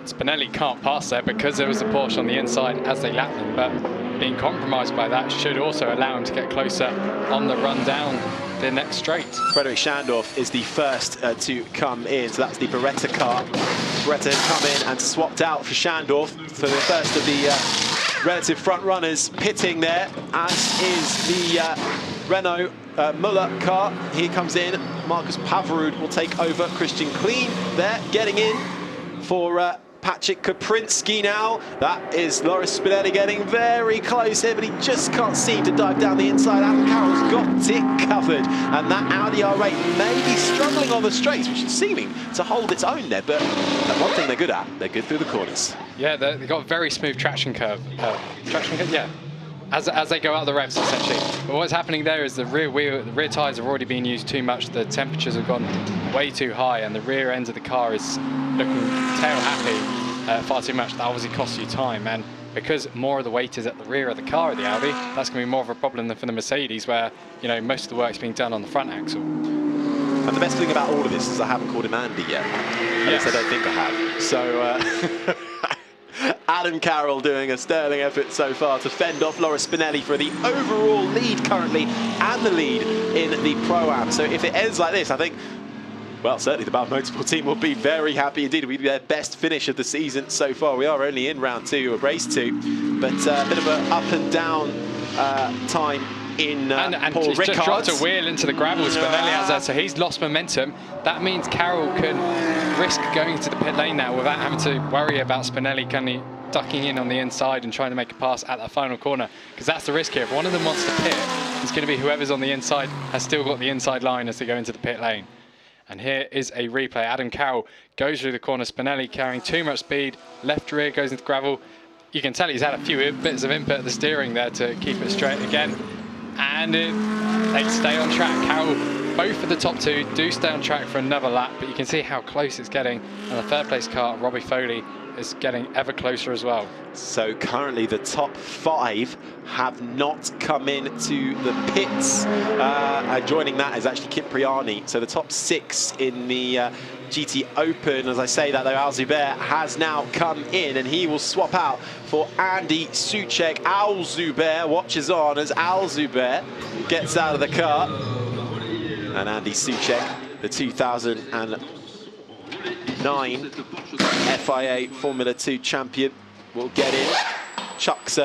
Spinelli can't pass there because there was a Porsche on the inside as they lap them, but being compromised by that should also allow him to get closer on the run down the next straight. Frederick Schandorf is the first to come in, so that's the Beretta car. Beretta has come in and swapped out for Schandorf for the first of the relative front runners pitting there, as is the Renault Muller car. Here comes in. Marcus Pavarud will take over. Christian Kleen there, getting in for Patrick Kaprinski now. That is Loris Spinelli getting very close here, but he just can't seem to dive down the inside. Adam Carroll's got it covered, and that Audi R8 may be struggling on the straights, which is seeming to hold its own there, but one thing they're good at, they're good through the corners. Yeah, they've got a very smooth traction curve. Yeah. As they go out the revs, essentially. But what's happening there is the rear tyres have already been used too much. The temperatures have gone way too high, and the rear end of the car is looking tail happy far too much. That obviously costs you time, and because more of the weight is at the rear of the car at the Audi, that's going to be more of a problem than for the Mercedes, where most of the work's being done on the front axle. And the best thing about all of this is I haven't called him Andy yet. Yes. I don't think I have. So. Adam Carroll doing a sterling effort so far to fend off Loris Spinelli for the overall lead currently and the lead in the Pro-Am. So if it ends like this, I think, well, certainly the Bauer Motorsport team will be very happy indeed. It'll be their best finish of the season so far. We are only in round 2 of race 2, but a bit of an up and down time in and Paul he's Ricard. Just tried to wheel into the gravel. Spinelli has that, so he's lost momentum. That means Carroll can risk going to the pit lane now without having to worry about Spinelli ducking in on the inside and trying to make a pass at that final corner, because that's the risk here. If one of them wants to pit, it's going to be whoever's on the inside has still got the inside line as they go into the pit lane. And here is a replay. Adam Carroll goes through the corner. Spinelli carrying too much speed. Left rear goes into gravel. You can tell he's had a few bits of input at the steering there to keep it straight again. And they stay on track. Carroll, both of the top two do stay on track for another lap, but you can see how close it's getting. And the third place car, Robbie Foley, is getting ever closer as well. So currently the top 5 have not come into the pits. Joining that is actually Cipriani. So the top 6 in the GTOpen, as I say that though, Al Zubair has now come in and he will swap out for Andy Soucek. Al Zubair watches on as Al Zubair gets out of the car. And Andy Soucek, the 2009 FIA Formula 2 champion, will get in. Chucks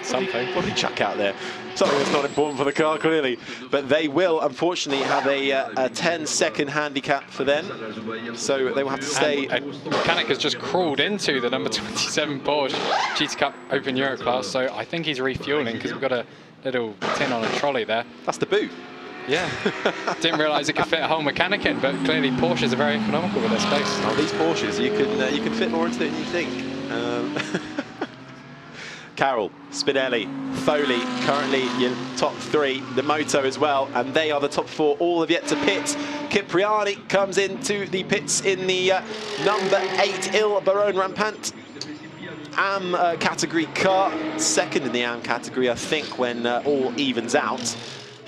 something. What did he chuck out there? Something that's not important for the car, clearly. But they will, unfortunately, have a 10-second handicap for them. So they will have to stay. And a mechanic has just crawled into the number 27 Porsche GT Cup Open Euro class. So I think he's refueling because we've got a little tin on a trolley there. That's the boot. Yeah, didn't realise it could fit a whole mechanic in, but clearly Porsches are very economical with their space. Oh, these Porsches, you can fit more into it than you think. Carroll, Spinelli, Foley, currently your top 3, the Moto as well, and they are the top 4, all have yet to pit. Cipriani comes into the pits in the number 8 Il Baron Rampant AM category car, second in the AM category, I think, when all evens out.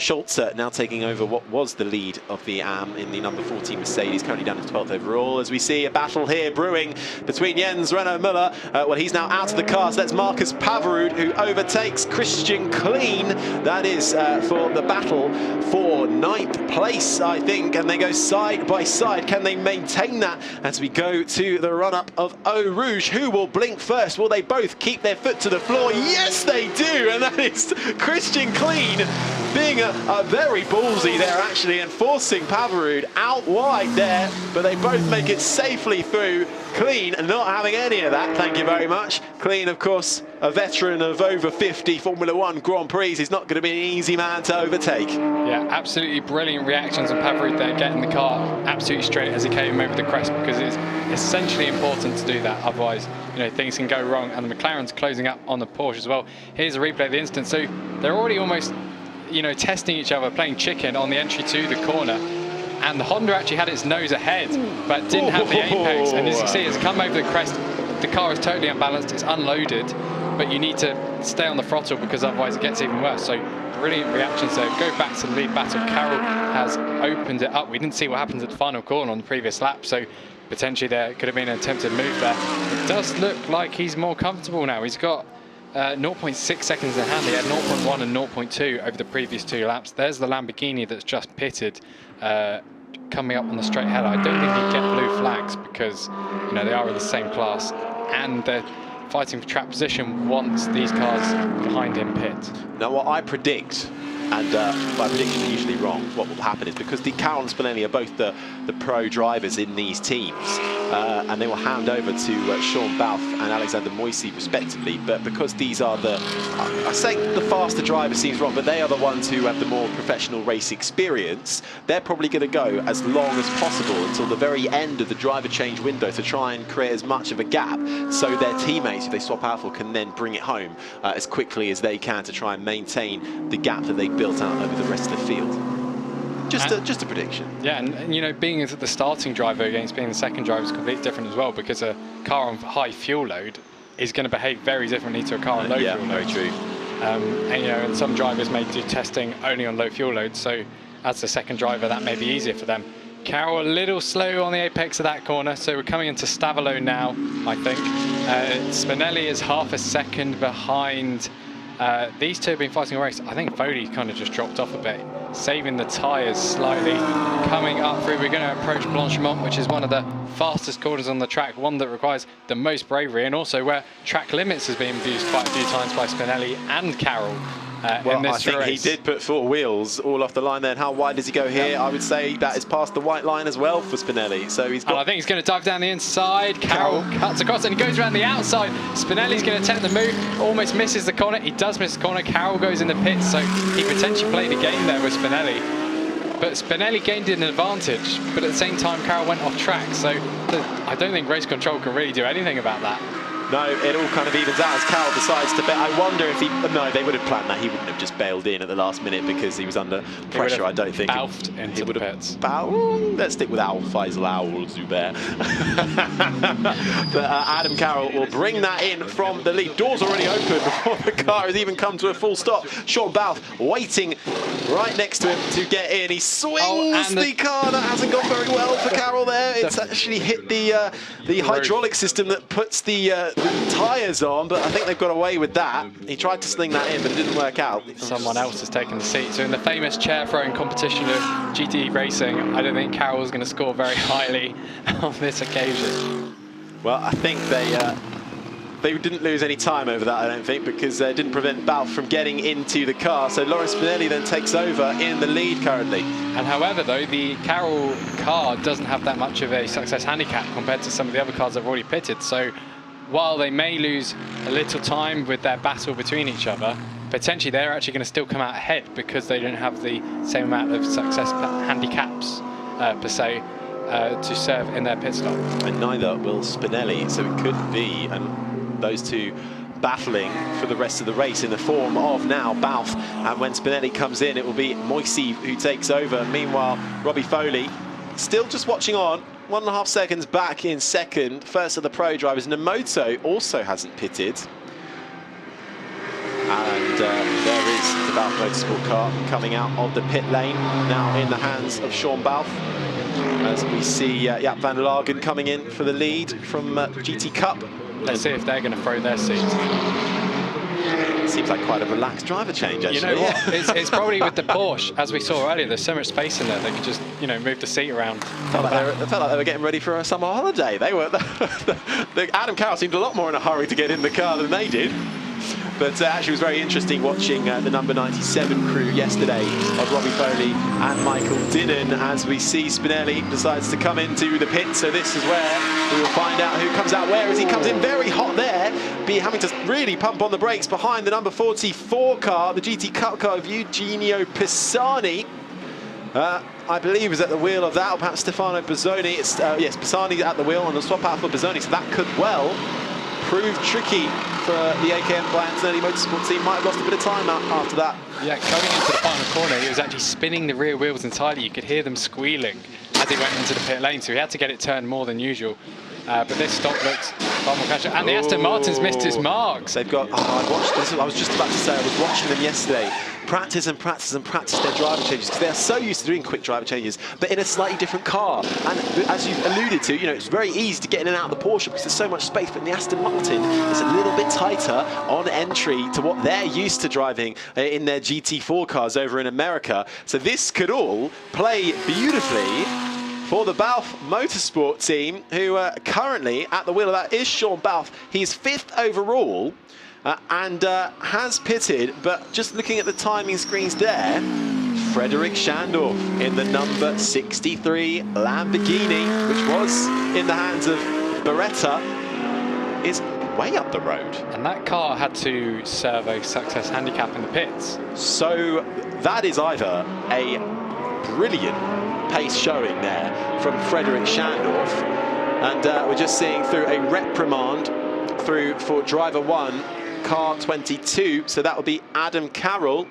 Schulze now taking over what was the lead of the AM in the number 14 Mercedes, currently down to 12th overall, as we see a battle here brewing between Jens Renault Müller. Well, he's now out of the car, so that's Marcus Pavarud who overtakes Christian Kleen. That is for the battle for 9th place, I think, and they go side by side. Can they maintain that as we go to the run-up of Eau Rouge? Who will blink first? Will they both keep their foot to the floor? Yes, they do, and that is Christian Kleen being a very ballsy there, actually, and forcing Pavarud out wide there, but they both make it safely through. Kleen not having any of that, thank you very much. Kleen, of course, a veteran of over 50 Formula 1 Grand Prix. He's not going to be an easy man to overtake. Yeah, absolutely brilliant reactions on Pavarud there, getting the car absolutely straight as he came over the crest, because it's essentially important to do that, otherwise things can go wrong. And the McLaren's closing up on the Porsche as well. Here's a replay of the instance. So they're already almost testing each other, playing chicken on the entry to the corner, and the Honda actually had its nose ahead but didn't have the apex, and as you can see, it's come over the crest. The car is totally unbalanced, it's unloaded, but you need to stay on the throttle because otherwise it gets even worse. So brilliant reactions there. Go back to the lead battle. Carroll has opened it up. We didn't see what happens at the final corner on the previous lap, so potentially there could have been an attempted move there. It does look like he's more comfortable now. He's got 0.6 seconds in hand. He had 0.1 and 0.2 over the previous 2 laps. There's the Lamborghini that's just pitted, coming up on the straight ahead. I don't think he'd get blue flags because, you know, they are in the same class and they're fighting for track position once these cars behind him pit. Now, what I predict, and my predictions are usually wrong, what will happen is because Carroll and Spinelli are both the pro drivers in these teams, and they will hand over to Sean Balfe and Alexander Moisey respectively, but because these are I say the faster drivers seems wrong, but they are the ones who have the more professional race experience, they're probably going to go as long as possible until the very end of the driver change window to try and create as much of a gap so their teammates, if they swap out for, can then bring it home as quickly as they can to try and maintain the gap that they built out over the rest of the field. Just a prediction. Yeah, and you know, being as the starting driver against being the second driver is completely different as well, because a car on high fuel load is going to behave very differently to a car on low fuel load. Very true. And you know, and some drivers may do testing only on low fuel load, so as the second driver that may be easier for them. Carroll a little slow on the apex of that corner, so we're coming into Stavolo now, I think. Spinelli is half a second behind. These two have been fighting a race. I think Foley kind of just dropped off a bit, saving the tyres slightly. Coming up through, we're going to approach Blanchimont, which is one of the fastest corners on the track, one that requires the most bravery, and also where track limits has been abused quite a few times by Spinelli and Carroll. Well, I think he did put 4 wheels all off the line there. And how wide does he go here? I would say that is past the white line as well for Spinelli. So he's got... And I think he's going to dive down the inside. Carroll cuts across and he goes around the outside. Spinelli's going to attempt the move, almost misses the corner. He does miss the corner. Carroll goes in the pits, so he potentially played a game there with Spinelli. But Spinelli gained an advantage, but at the same time, Carroll went off track. So I don't think race control can really do anything about that. No, it all kind of evens out as Carroll decides to bet. I wonder if he... No, they would have planned that. He wouldn't have just bailed in at the last minute because he was under pressure, I don't think. He would have pits. Let's stick with Faisal Zubair. But Adam Carroll will bring that in from the lead. Doors already open before the car has even come to a full stop. Sean Balfe waiting right next to him to get in. He swings the car. That hasn't gone very well for Carroll there. It's actually hit the hydraulic system that puts the tyres on, but I think they've got away with that. He tried to sling that in, but it didn't work out. Someone else has taken the seat. So in the famous chair throwing competition of GT racing, I don't think Carroll's going to score very highly on this occasion. Well, I think they didn't lose any time over that, I don't think, because it didn't prevent Balfe from getting into the car. So Lawrence Spinelli then takes over in the lead currently. And however, though, the Carroll car doesn't have that much of a success handicap compared to some of the other cars that have already pitted. So while they may lose a little time with their battle between each other, potentially they're actually going to still come out ahead because they don't have the same amount of success handicaps, per se, to serve in their pit stop. And neither will Spinelli, so it could be those two battling for the rest of the race in the form of now Balfe. And when Spinelli comes in, it will be Moisey who takes over. Meanwhile, Robbie Foley still just watching on. 1.5 seconds back in second. First of the pro drivers. Nemoto also hasn't pitted. And there is the Balfe Motorsport car coming out of the pit lane, now in the hands of Sean Balfe. As we see Jaap van der Lagen coming in for the lead from GT Cup. Let's see if they're going to throw their seat. Seems like quite a relaxed driver change, actually. You know what? It's probably with the Porsche, as we saw earlier, there's so much space in there, they could just, you know, move the seat around. It felt like they were getting ready for a summer holiday. They were. Adam Carroll seemed a lot more in a hurry to get in the car than they did. But actually, it was very interesting watching the number 97 crew yesterday of Robbie Foley and Michael Didden as we see Spinelli decides to come into the pit. So this is where we will find out who comes out where, as he comes in very hot there, having to really pump on the brakes behind the number 44 car, the GT Cup car of Eugenio Pisani. I believe is at the wheel of that, or perhaps Stefano Bozzoni. Yes, Pisani at the wheel on the swap out for Bozzoni, so that could well prove tricky for the AKM by Antonelli Motorsport team. Might have lost a bit of time after that. Yeah, going into the final corner, he was actually spinning the rear wheels entirely. You could hear them squealing as he went into the pit lane, so he had to get it turned more than usual. But this stop looks far more casual. And the Aston Martin's missed his marks. They've got, I watched this, I was just about to say, I was watching them yesterday. practice and practice and practice their driver changes because they're so used to doing quick driver changes, but in a slightly different car. And as you've alluded to, you know, it's very easy to get in and out of the Porsche because there's so much space, but in the Aston Martin, it's a little bit tighter on entry to what they're used to driving in their GT4 cars over in America. So this could all play beautifully for the Balfe Motorsport team, who currently at the wheel of that is Sean Balfe. He's 5th overall and has pitted, but just looking at the timing screens there, Frederick Schandorf in the number 63 Lamborghini, which was in the hands of Beretta, is way up the road. And that car had to serve a success handicap in the pits. So that is either a brilliant pace showing there from Frederick Schandorf, and we're just seeing through a reprimand through for driver 1, car 22, so that will be Adam Carroll,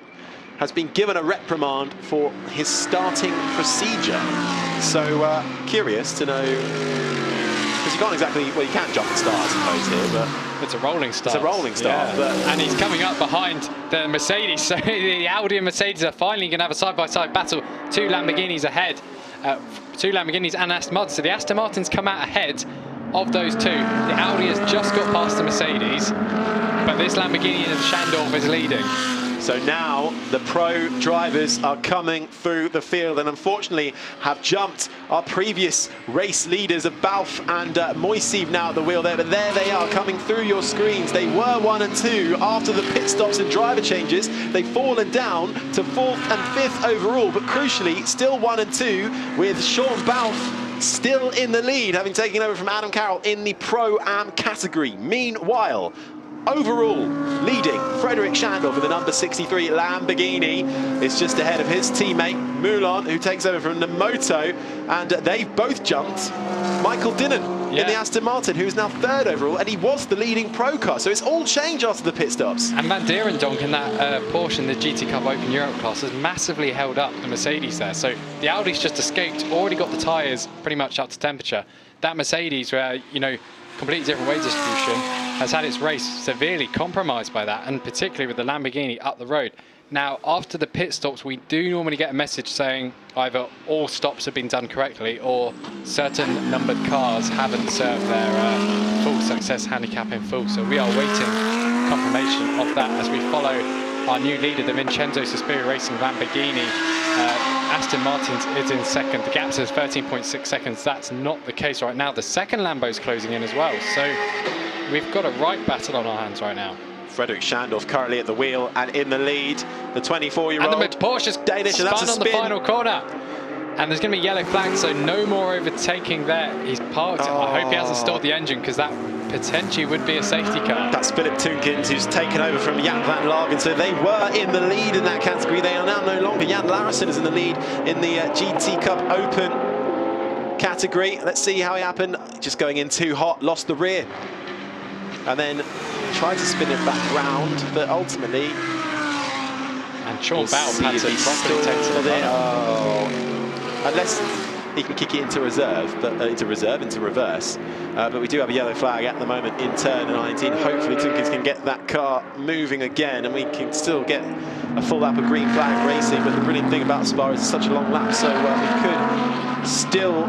has been given a reprimand for his starting procedure. So curious to know, because you can't exactly, well, you can't jump and start, I suppose, here, but it's a rolling start. It's a rolling start. Yeah. But and he's coming up behind the Mercedes, so the Audi and Mercedes are finally going to have a side-by-side battle. 2 Lamborghinis ahead, 2 Lamborghinis and Aston Martin. So the Aston Martin's come out ahead of those 2. The Audi has just got past the Mercedes, but this Lamborghini and Schandorf is leading. So now the pro drivers are coming through the field and unfortunately have jumped our previous race leaders of Balfe and Moiseev now at the wheel there, but there they are coming through your screens. They were 1 and 2 after the pit stops and driver changes. They've fallen down to 4th and 5th overall, but crucially still 1 and 2 with Sean Balfe still in the lead, having taken over from Adam Carroll in the Pro-Am category. Meanwhile, overall leading Frederick Schandorf with the number 63 Lamborghini is just ahead of his teammate Moulin, who takes over from the Moto, and they've both jumped Michael Dinnan in the Aston Martin, who is now 3rd overall, and he was the leading pro car, so it's all changed after the pit stops. And Van Dierendonck in that Porsche in the GT Cup Open Europe class has massively held up the Mercedes there, so the Audi's just escaped, already got the tyres pretty much up to temperature. That Mercedes, where, you know, completely different weight distribution, has had its race severely compromised by that, and particularly with the Lamborghini up the road. Now, after the pit stops, we do normally get a message saying either all stops have been done correctly or certain numbered cars haven't served their full success handicap in full. So we are waiting confirmation of that as we follow our new leader, the Vincenzo Sospiri Racing Lamborghini. Aston Martin is in 2nd. The gap says 13.6 seconds. That's not the case right now. The second Lambo's closing in as well. So we've got a right battle on our hands right now. Frederick Schandorf currently at the wheel and in the lead. The 24-year-old and the Porsche's Danish, spun and that's on the final corner. And there's going to be yellow flags, so no more overtaking there. He's parked. Oh. I hope he hasn't stalled the engine, because that potentially would be a safety car. That's Philip Toonkins, who's taken over from Jan van Lagen. So they were in the lead in that category. They are now no longer. Jan Larison is in the lead in the GT Cup Open category. Let's see how it happened. Just going in too hot, lost the rear. And then tried to spin it back round, but ultimately... And Sean Balfe had to properly take to the unless he can kick it into reserve, but into reverse. But we do have a yellow flag at the moment in turn 19. Hopefully Toonkins can get that car moving again, and we can still get a full lap of green flag racing. But the brilliant thing about Spa is it's such a long lap, so we could still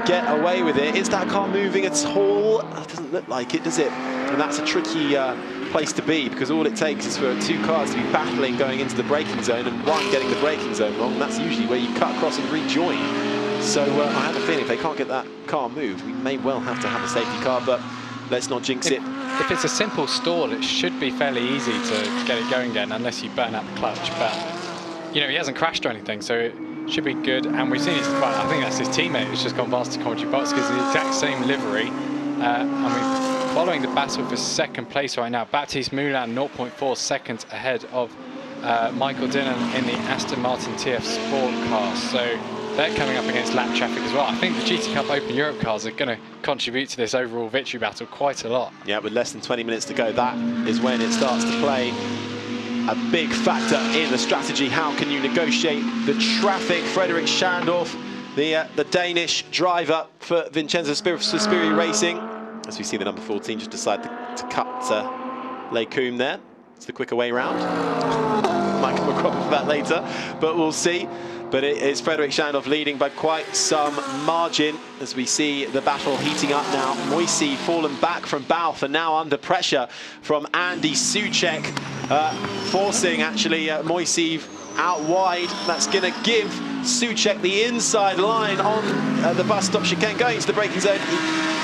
get away with it. Is that car moving at all? It doesn't look like it, does it? And that's a tricky place to be, because all it takes is for 2 cars to be battling going into the braking zone, and one getting the braking zone wrong, and that's usually where you cut across and rejoin. So I have a feeling if they can't get that car moved, we may well have to have a safety car, but let's not jinx it. If it's a simple stall, it should be fairly easy to get it going again, unless you burn out the clutch. But, you know, he hasn't crashed or anything, so it should be good. And we've seen his, well, I think that's his teammate who's just gone past the commentary box, because the exact same livery. And we're following the battle for 2nd place right now. Baptiste Moulin 0.4 seconds ahead of Michael Dinnan in the Aston Martin TF Sport car. So they're coming up against lap traffic as well. I think the GT Cup Open Europe cars are going to contribute to this overall victory battle quite a lot. Yeah, with less than 20 minutes to go, that is when it starts to play a big factor in the strategy. How can you negotiate the traffic? Frederick Schandorf, the Danish driver for Vincenzo Sospiri Racing, as we see the number 14 just decide to cut Lecombe there. It's the quicker way round. might come across that later, but we'll see. But it's Frederick Shandov leading by quite some margin as we see the battle heating up now. Moisey fallen back from Balf and now under pressure from Andy Souček, forcing actually Moisey out wide. That's going to give Souček the inside line on the bus stop chicane, going to the braking zone. He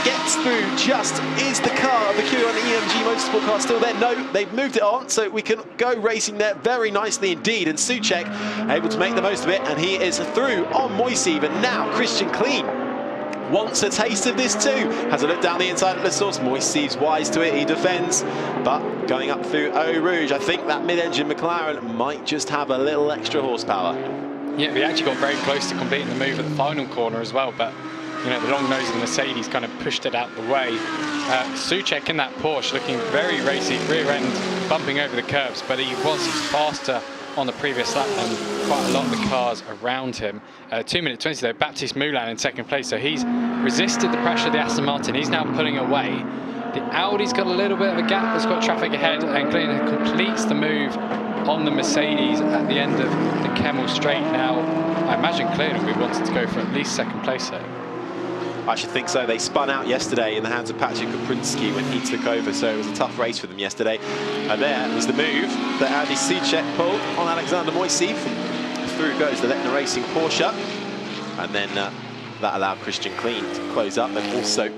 gets through just. Is the car, the Q1 EMG Motorsport car still there? No, they've moved it on, so we can go racing there very nicely indeed. And Souček able to make the most of it, and he is through on Moisey. But now Christian Kleen wants a taste of this too. Has a look down the inside at the source. Moisey's wise to it, he defends. But going up through Eau Rouge, I think that mid-engine McLaren might just have a little extra horsepower. Yeah, we actually got very close to completing the move at the final corner as well, but you know, the long nose of the Mercedes kind of pushed it out the way. Souček in that Porsche looking very racy, rear end bumping over the curbs, but he was faster on the previous lap than quite a lot of the cars around him. 2 minutes 20 though, Baptiste Moulin in second place, so he's resisted the pressure of the Aston Martin. He's now pulling away. The Audi's got a little bit of a gap, that's got traffic ahead, and Kleen completes the move on the Mercedes at the end of the Kemmel Straight. Now, I imagine Kleen will be wanting to go for at least second place there. I should think so. They spun out yesterday in the hands of Patrick Kaprinski when he took over, so it was a tough race for them yesterday. And there was the move that Andy Souček pulled on Alexander Moisey. Through goes the Lettner Racing Porsche. And then that allowed Christian Kleen to close up and also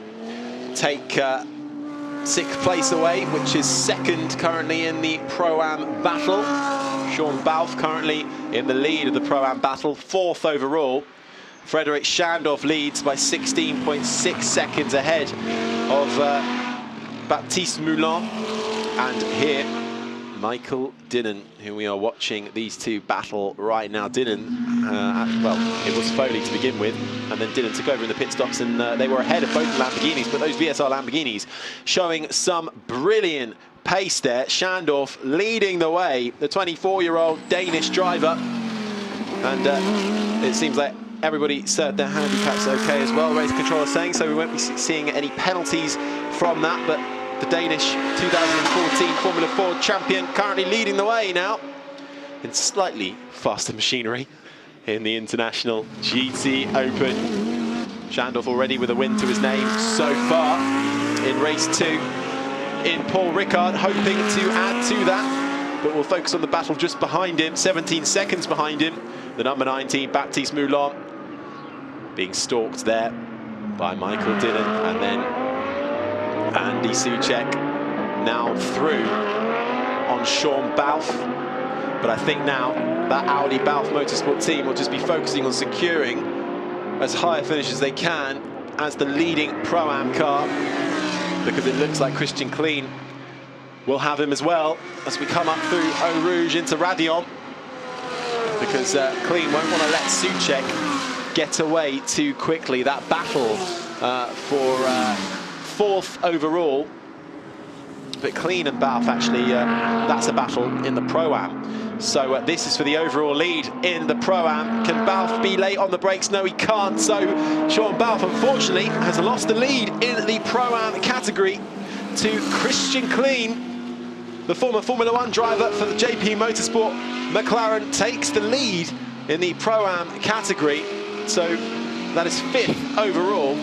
take sixth place away, which is second currently in the Pro-Am battle. Sean Balfe currently in the lead of the Pro-Am battle, fourth overall. Frederick Shandov leads by 16.6 seconds ahead of Baptiste Moulin. And here, Michael Dinnen, who we are watching these two battle right now. Dinnen, well, it was Foley to begin with, and then Dinnen took over in the pit stops, and they were ahead of both Lamborghinis, but those VSR Lamborghinis showing some brilliant pace there. Shandov leading the way, the 24-year-old Danish driver. And it seems like everybody served their handicaps okay as well, race controller saying, so we won't be seeing any penalties from that. But the Danish 2014 Formula 4 champion currently leading the way now in slightly faster machinery in the International GTOpen. Shandov already with a win to his name so far in race 2 in Paul Ricard, hoping to add to that. But we'll focus on the battle just behind him, 17 seconds behind him. The number 19, Baptiste Moulin, being stalked there by Michael Dinnen, and then Andy Souček now through on Sean Balfe. But I think now that Audi Balfe Motorsport team will just be focusing on securing as high a finish as they can as the leading Pro-Am car, because it looks like Christian Kleen will have him as well as we come up through Eau Rouge into Radion, because Kleen won't want to let Souček get away too quickly. That battle for fourth overall, but Kleen and Balfe actually, that's a battle in the Pro-Am. So this is for the overall lead in the Pro-Am. Can Balfe be late on the brakes? No, he can't. So Sean Balfe, unfortunately, has lost the lead in the Pro-Am category to Christian Kleen. The former Formula 1 driver for the JP Motorsport McLaren takes the lead in the Pro-Am category. So that is fifth overall.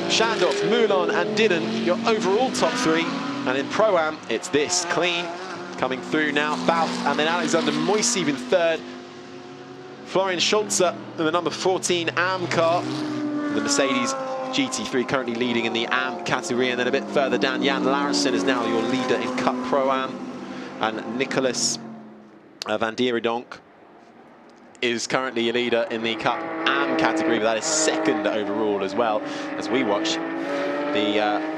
Shandov, Moulin and Dinnen, your overall top three. And in Pro-Am, it's this. Kleen coming through now, Balfe, and then Alexander Moisey in third. Florian Schulze in the number 14 AM car. The Mercedes GT3 currently leading in the AM category, and then a bit further down, Jan Larsen is now your leader in Cup Pro-Am, and Nicolas van Dieridonk is currently your leader in the Cup AM category, but that is second overall as well, as we watch the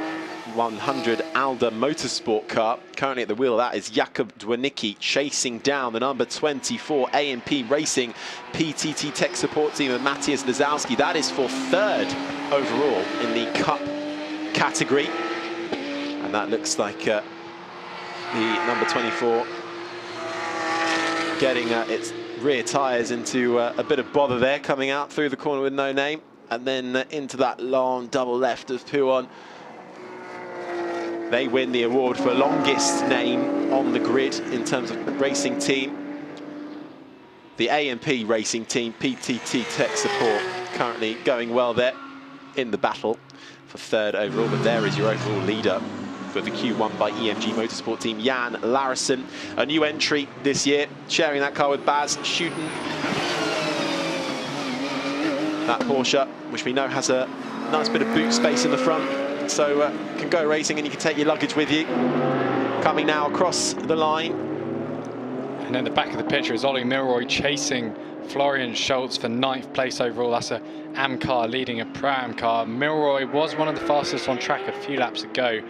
100 Alda Motorsport car. Currently at the wheel, that is Jakub Dwernicki chasing down the number 24 A&P Racing PTT Tech Support team of Matthias Lazowski. That is for third overall in the Cup category. And that looks like the number 24 getting its rear tyres into a bit of bother there, coming out through the corner with no name, and then into that long double left of Puon. They win the award for longest name on the grid in terms of racing team. the A&P racing team, PTT Tech Support, currently going well there in the battle for third overall. But there is your overall leader for the Q1 by EMG Motorsport team, Jan Larison, a new entry this year, sharing that car with Baz Schuten. That Porsche, which we know has a nice bit of boot space in the front, so can go racing and you can take your luggage with you. Coming now across the line. And then the back of the picture is Ollie Milroy chasing Florian Schultz for 9th place overall. That's a AM car leading a Pro-Am car. Milroy was one of the fastest on track a few laps ago.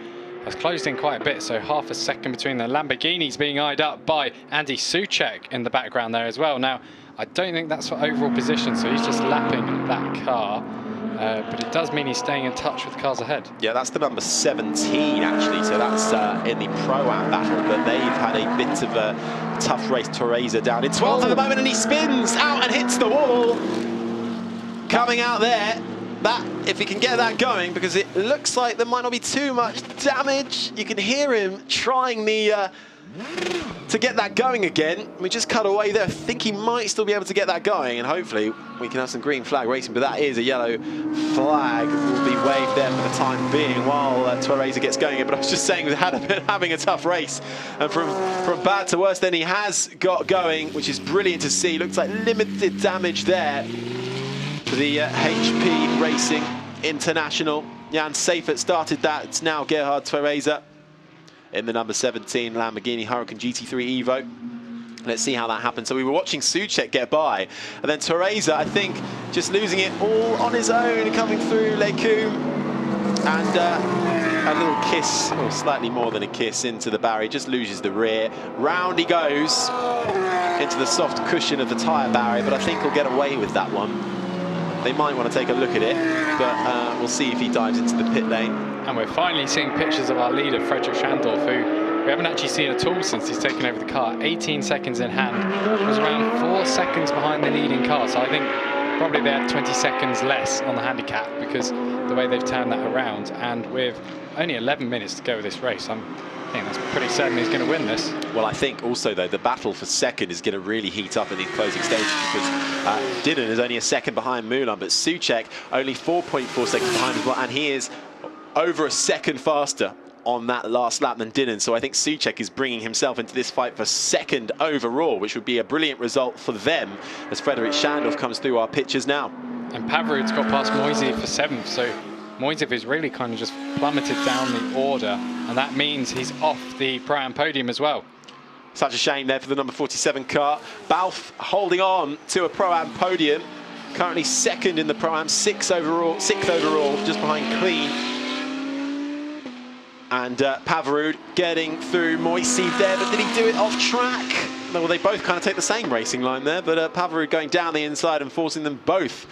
Has closed in quite a bit, so half a second between the Lamborghinis, being eyed up by Andy Soucek in the background there as well. Now, I don't think that's for overall position, so he's just lapping that car. But it does mean he's staying in touch with the cars ahead. Yeah, that's the number 17, actually, so that's in the Pro-Am battle, but they've had a bit of a tough race. Torreza down in 12th at the moment, and he spins out and hits the wall. Coming out there. That, if he can get that going, because it looks like there might not be too much damage. You can hear him trying to get that going again. We just cut away there. I think he might still be able to get that going, and hopefully we can have some green flag racing, but that is a yellow flag will be waved there for the time being while Torreza gets going. But I was just saying, we had having a tough race, and from bad to worse, then he has got going, which is brilliant to see. Looks like limited damage there. The HP Racing International. Jan Seifert started that. It's now Gerhard Torreza in the number 17 Lamborghini Huracan GT3 Evo. Let's see how that happens. So we were watching Soucek get by, and then Torreza, I think, just losing it all on his own, coming through Lecum, and a little kiss, or slightly more than a kiss, into the barrier. Just loses the rear. Round he goes into the soft cushion of the tyre barrier, but I think he'll get away with that one. They might want to take a look at it, but we'll see if he dives into the pit lane. And we're finally seeing pictures of our leader, Fredrik Schandorf, who we haven't actually seen at all since he's taken over the car. 18 seconds in hand. Was around 4 seconds behind the leading car, so I think probably they had 20 seconds less on the handicap because the way they've turned that around. And with only 11 minutes to go with this race, I think that's pretty certain he's going to win this. Well, I think also, though, the battle for second is going to really heat up in these closing stages because Didden is only a second behind Moulin, but Soucek only 4.4 seconds behind as well, and he is over a second faster on that last lap than Didden. So I think Soucek is bringing himself into this fight for second overall, which would be a brilliant result for them as Fredrik Schandorf comes through our pictures now. And Pavarud's got past Moisey for 7th, so Moisey is really kind of just plummeted down the order, and that means he's off the Pro-Am podium as well. Such a shame there for the number 47 car. Balf holding on to a Pro-Am podium, currently second in the Pro-Am, 6th overall, just behind Clean. And Pavarud getting through Moisey there, but did he do it off track? Well, they both kind of take the same racing line there, but Pavarud going down the inside and forcing them both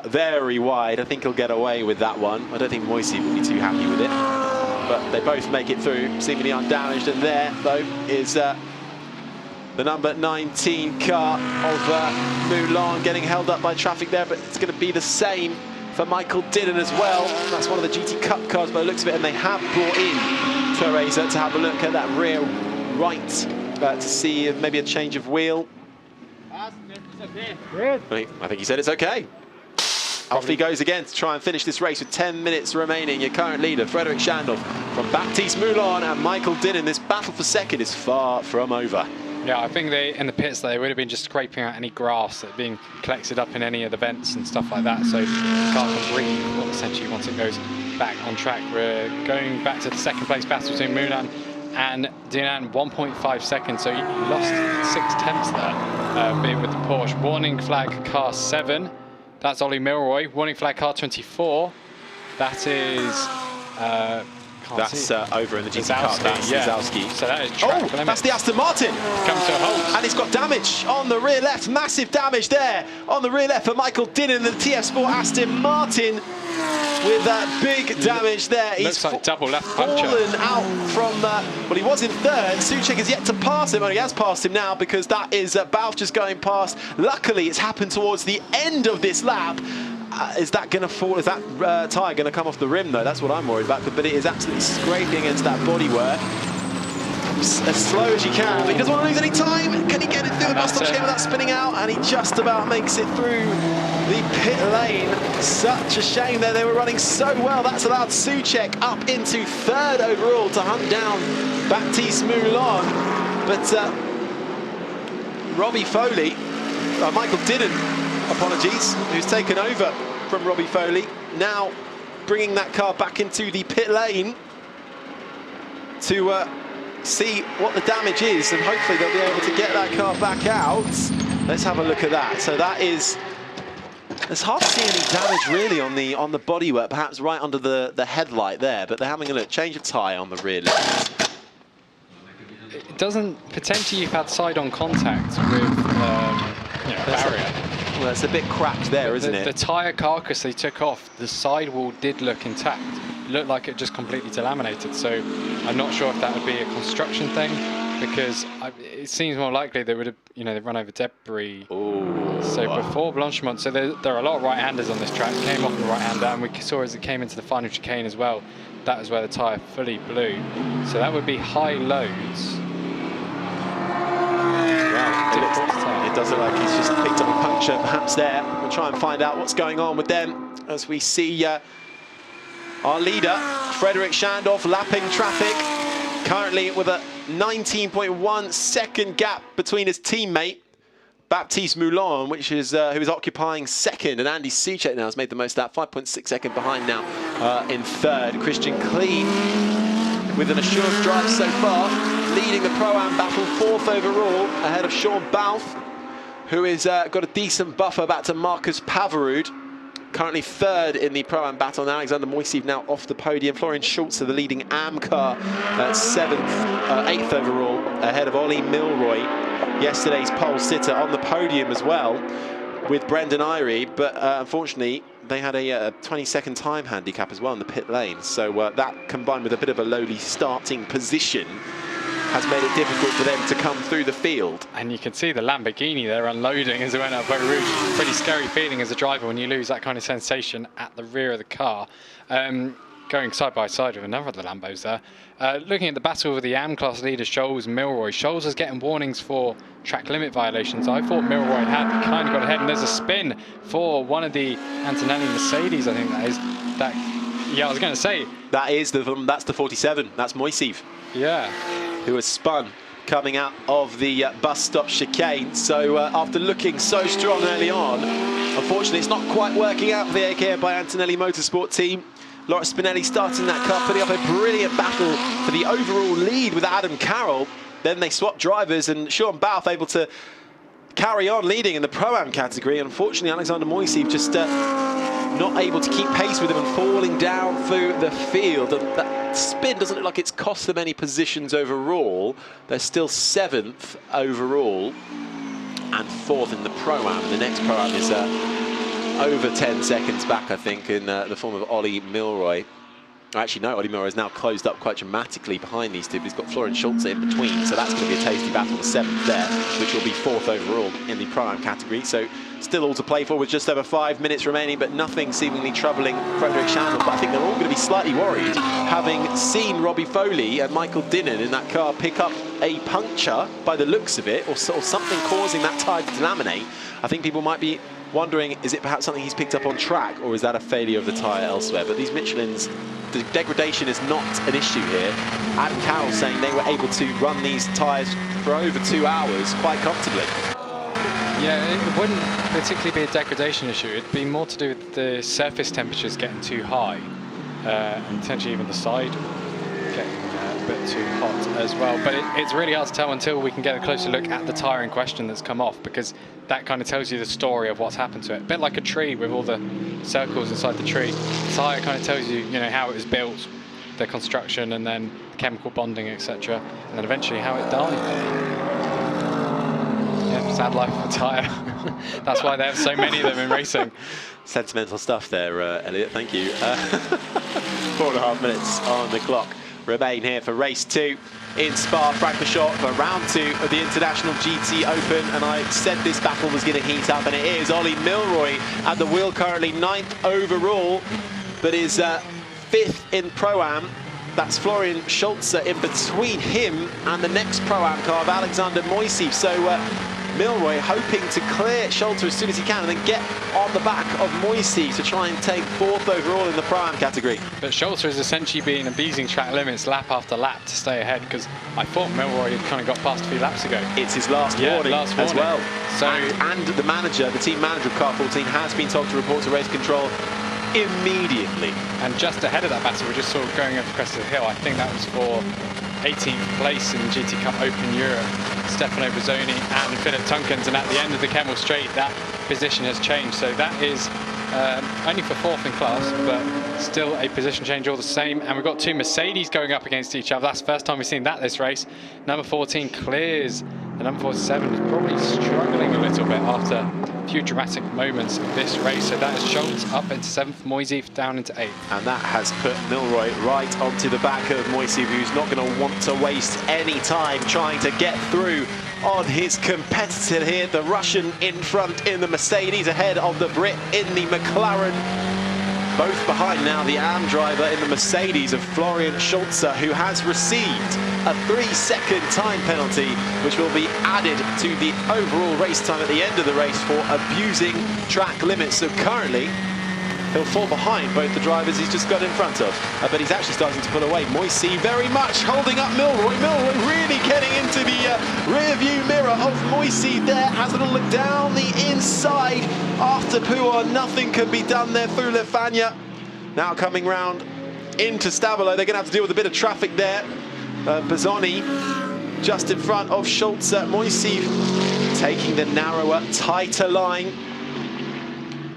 very wide. I think he'll get away with that one. I don't think Moisey will be too happy with it, but they both make it through, seemingly undamaged. And there, though, is the number 19 car of Moulin getting held up by traffic there, but it's going to be the same for Michael Didden as well. That's one of the GT Cup cars by the looks of it, and they have brought in Torreza to have a look at that rear right to see if maybe a change of wheel. I think he said it's okay. Off he goes again to try and finish this race with 10 minutes remaining. Your current leader, Fredrik Schandorf from Baptiste Moulin and Michael Didden. This battle for second is far from over. Yeah, I think they, in the pits, they would have been just scraping out any grass that being collected up in any of the vents and stuff like that, so the car can breathe, well, essentially, once it goes back on track. We're going back to the second place battle between Moulin and Dinan, 1.5 seconds, so he lost 6/10 there, being with the Porsche. Warning flag car 7, that's Ollie Milroy. Warning flag car 24, that is... That's over in the GT car. That's Zalski. So that is track limit. That's the Aston Martin. Comes to a halt. And it's got damage on the rear left. Massive damage there on the rear left for Michael Didden, the TF Sport Aston Martin, with that big damage there. Looks like double left puncture. Fallen out from, well, he was in third. Soucek has yet to pass him, and he has passed him now because that is Balf just going past. Luckily, it's happened towards the end of this lap. Is that going to fall? Is that tyre going to come off the rim, though? That's what I'm worried about. But it is absolutely scraping against that bodywork. laps as slow as you can, but he doesn't want to lose any time. Can he get it through the bus stop chicane without spinning out? And he just about makes it through the pit lane. Such a shame there, they were running so well. That's allowed Souček up into third overall to hunt down Baptiste Moulin. But Robbie Foley, Michael Didden, apologies, who's taken over from Robbie Foley, now bringing that car back into the pit lane to see what the damage is, and hopefully they'll be able to get that car back out. Let's have a look at that. So that is, there's hard to see any damage really on the bodywork, perhaps right under the headlight there, but they're having a look. Change of tyre on the rear left. It doesn't, potentially you've had side-on contact with barrier. Well, it's a bit cracked there, isn't it? The tyre carcass they took off, the sidewall did look intact. It looked like it just completely delaminated, so I'm not sure if that would be a construction thing, because it seems more likely they would have, they've run over debris. Ooh, so wow. before Blanchimont, so there are a lot of right-handers on this track. It came off on the right-hander, and we saw as it came into the final chicane as well, that was where the tyre fully blew. So that would be high loads. It does look like he's just picked up a puncture perhaps there. We'll try and find out what's going on with them as we see our leader, Frederick Schandorf, lapping traffic, currently with a 19.1 second gap between his teammate, Baptiste Moulin, which is who is occupying second, and Andy Souček now has made the most of that, 5.6 second behind now in third. Christian Kleen with an assured drive so far, leading the Pro-Am battle, fourth overall, ahead of Sean Balfe, who has got a decent buffer back to Marcus Pavarud. Currently third in the Pro-Am battle now. Alexander Moiseev now off the podium. Florian Schulze, the leading AM car, eighth overall, ahead of Ollie Milroy, yesterday's pole sitter, on the podium as well with Brendan Irie, but unfortunately they had a 20-second time handicap as well in the pit lane. So that, combined with a bit of a lowly starting position, has made it difficult for them to come through the field. And you can see the Lamborghini there unloading as it went up Beau Rouge. Pretty scary feeling as a driver when you lose that kind of sensation at the rear of the car. Going side by side with another of the Lambos there. Looking at the battle with the AM class leaders, Scholes and Milroy. Scholes is getting warnings for track limit violations. I thought Milroy had kind of got ahead, and there's a spin for one of the Antonelli Mercedes, I think that is. Yeah, I was going to say. That's the 47, that's Moiseev. Yeah. Who has spun coming out of the bus stop chicane. So after looking so strong early on, unfortunately it's not quite working out for the AKM by Antonelli Motorsport team. Laura Spinelli starting that car, putting up a brilliant battle for the overall lead with Adam Carroll. Then they swapped drivers, and Sean Balfe able to carry on leading in the Pro-Am category. Unfortunately, Alexander Moiseev just not able to keep pace with him and falling down through the field. And that spin doesn't look like it's cost them any positions overall. They're still 7th overall and 4th in the Pro-Am. And the next Pro-Am is over 10 seconds back, I think, in the form of Ollie Milroy. Actually, no, Ollie Milroy has now closed up quite dramatically behind these two, but he's got Florian Schulze in between, so that's going to be a tasty battle, the 7th there, which will be 4th overall in the Pro-Am category. So still all to play for with just over 5 minutes remaining, but nothing seemingly troubling Frederick Schandorf. But I think they're all going to be slightly worried, having seen Robbie Foley and Michael Dinnan in that car pick up a puncture by the looks of it, or sort of something causing that tyre to delaminate. I think people might be wondering, is it perhaps something he's picked up on track, or is that a failure of the tyre elsewhere? But these Michelins, the degradation is not an issue here. Adam Carroll saying they were able to run these tyres for over 2 hours quite comfortably. Yeah, it wouldn't particularly be a degradation issue. It'd be more to do with the surface temperatures getting too high, and potentially even the side getting a bit too hot as well. But it's really hard to tell until we can get a closer look at the tyre in question that's come off, because that kind of tells you the story of what's happened to it. A bit like a tree with all the circles inside the tree. The tyre kind of tells you, how it was built, the construction, and then chemical bonding, etc., and then eventually how it died. Yeah, sad life of a tyre. That's why they have so many of them in racing. Sentimental stuff there, Elliot. Thank you. 4.5 minutes on the clock remain here for race 2 in Spa-Francorchamps for round 2 of the International GTOpen, and I said this battle was going to heat up, and it is. Ollie Milroy at the wheel, currently 9th overall, but is 5th in Pro-Am, That's Florian Schulze in between him and the next Pro-Am car of Alexander Moiseev. So Milroy hoping to clear Schulze as soon as he can and then get on the back of Moiseev to try and take 4th overall in the Pro-Am category. But Schulze has essentially been abusing track limits lap after lap to stay ahead, because I thought Milroy had kind of got past a few laps ago. It's his last warning as well. So, and the manager, the team manager of car 14, has been told to report to race control immediately. And just ahead of that battle, we just saw going over the crest of the hill. I think that was for 18th place in GT Cup Open Europe, Stefano Bozzoni and Philip Tunkens, and at the end of the Kemmel Straight that position has changed, so that is only for 4th in class, but still a position change all the same. And we've got 2 Mercedes going up against each other. That's the first time we've seen that this race. Number 14 clears, and number 47 is probably struggling a little bit after a few dramatic moments of this race. So that is Schulze up into 7th, Moiseev down into 8th. And that has put Milroy right onto the back of Moiseev, who's not going to want to waste any time trying to get through on his competitor here. The Russian in front in the Mercedes, ahead of the Brit in the McLaren. Both behind now the AM driver in the Mercedes of Florian Schulze, who has received a 3-second time penalty, which will be added to the overall race time at the end of the race for abusing track limits. So currently, he'll fall behind both the drivers he's just got in front of. But he's actually starting to pull away. Moiseev very much holding up Milroy. Milroy really getting into the rear view mirror of Moiseev there. Has a little look down the inside after Pouon. Nothing can be done there through Lefania. Now coming round into Stabilo. They're going to have to deal with a bit of traffic there. Bozzoni just in front of Schulze. Moiseev taking the narrower, tighter line.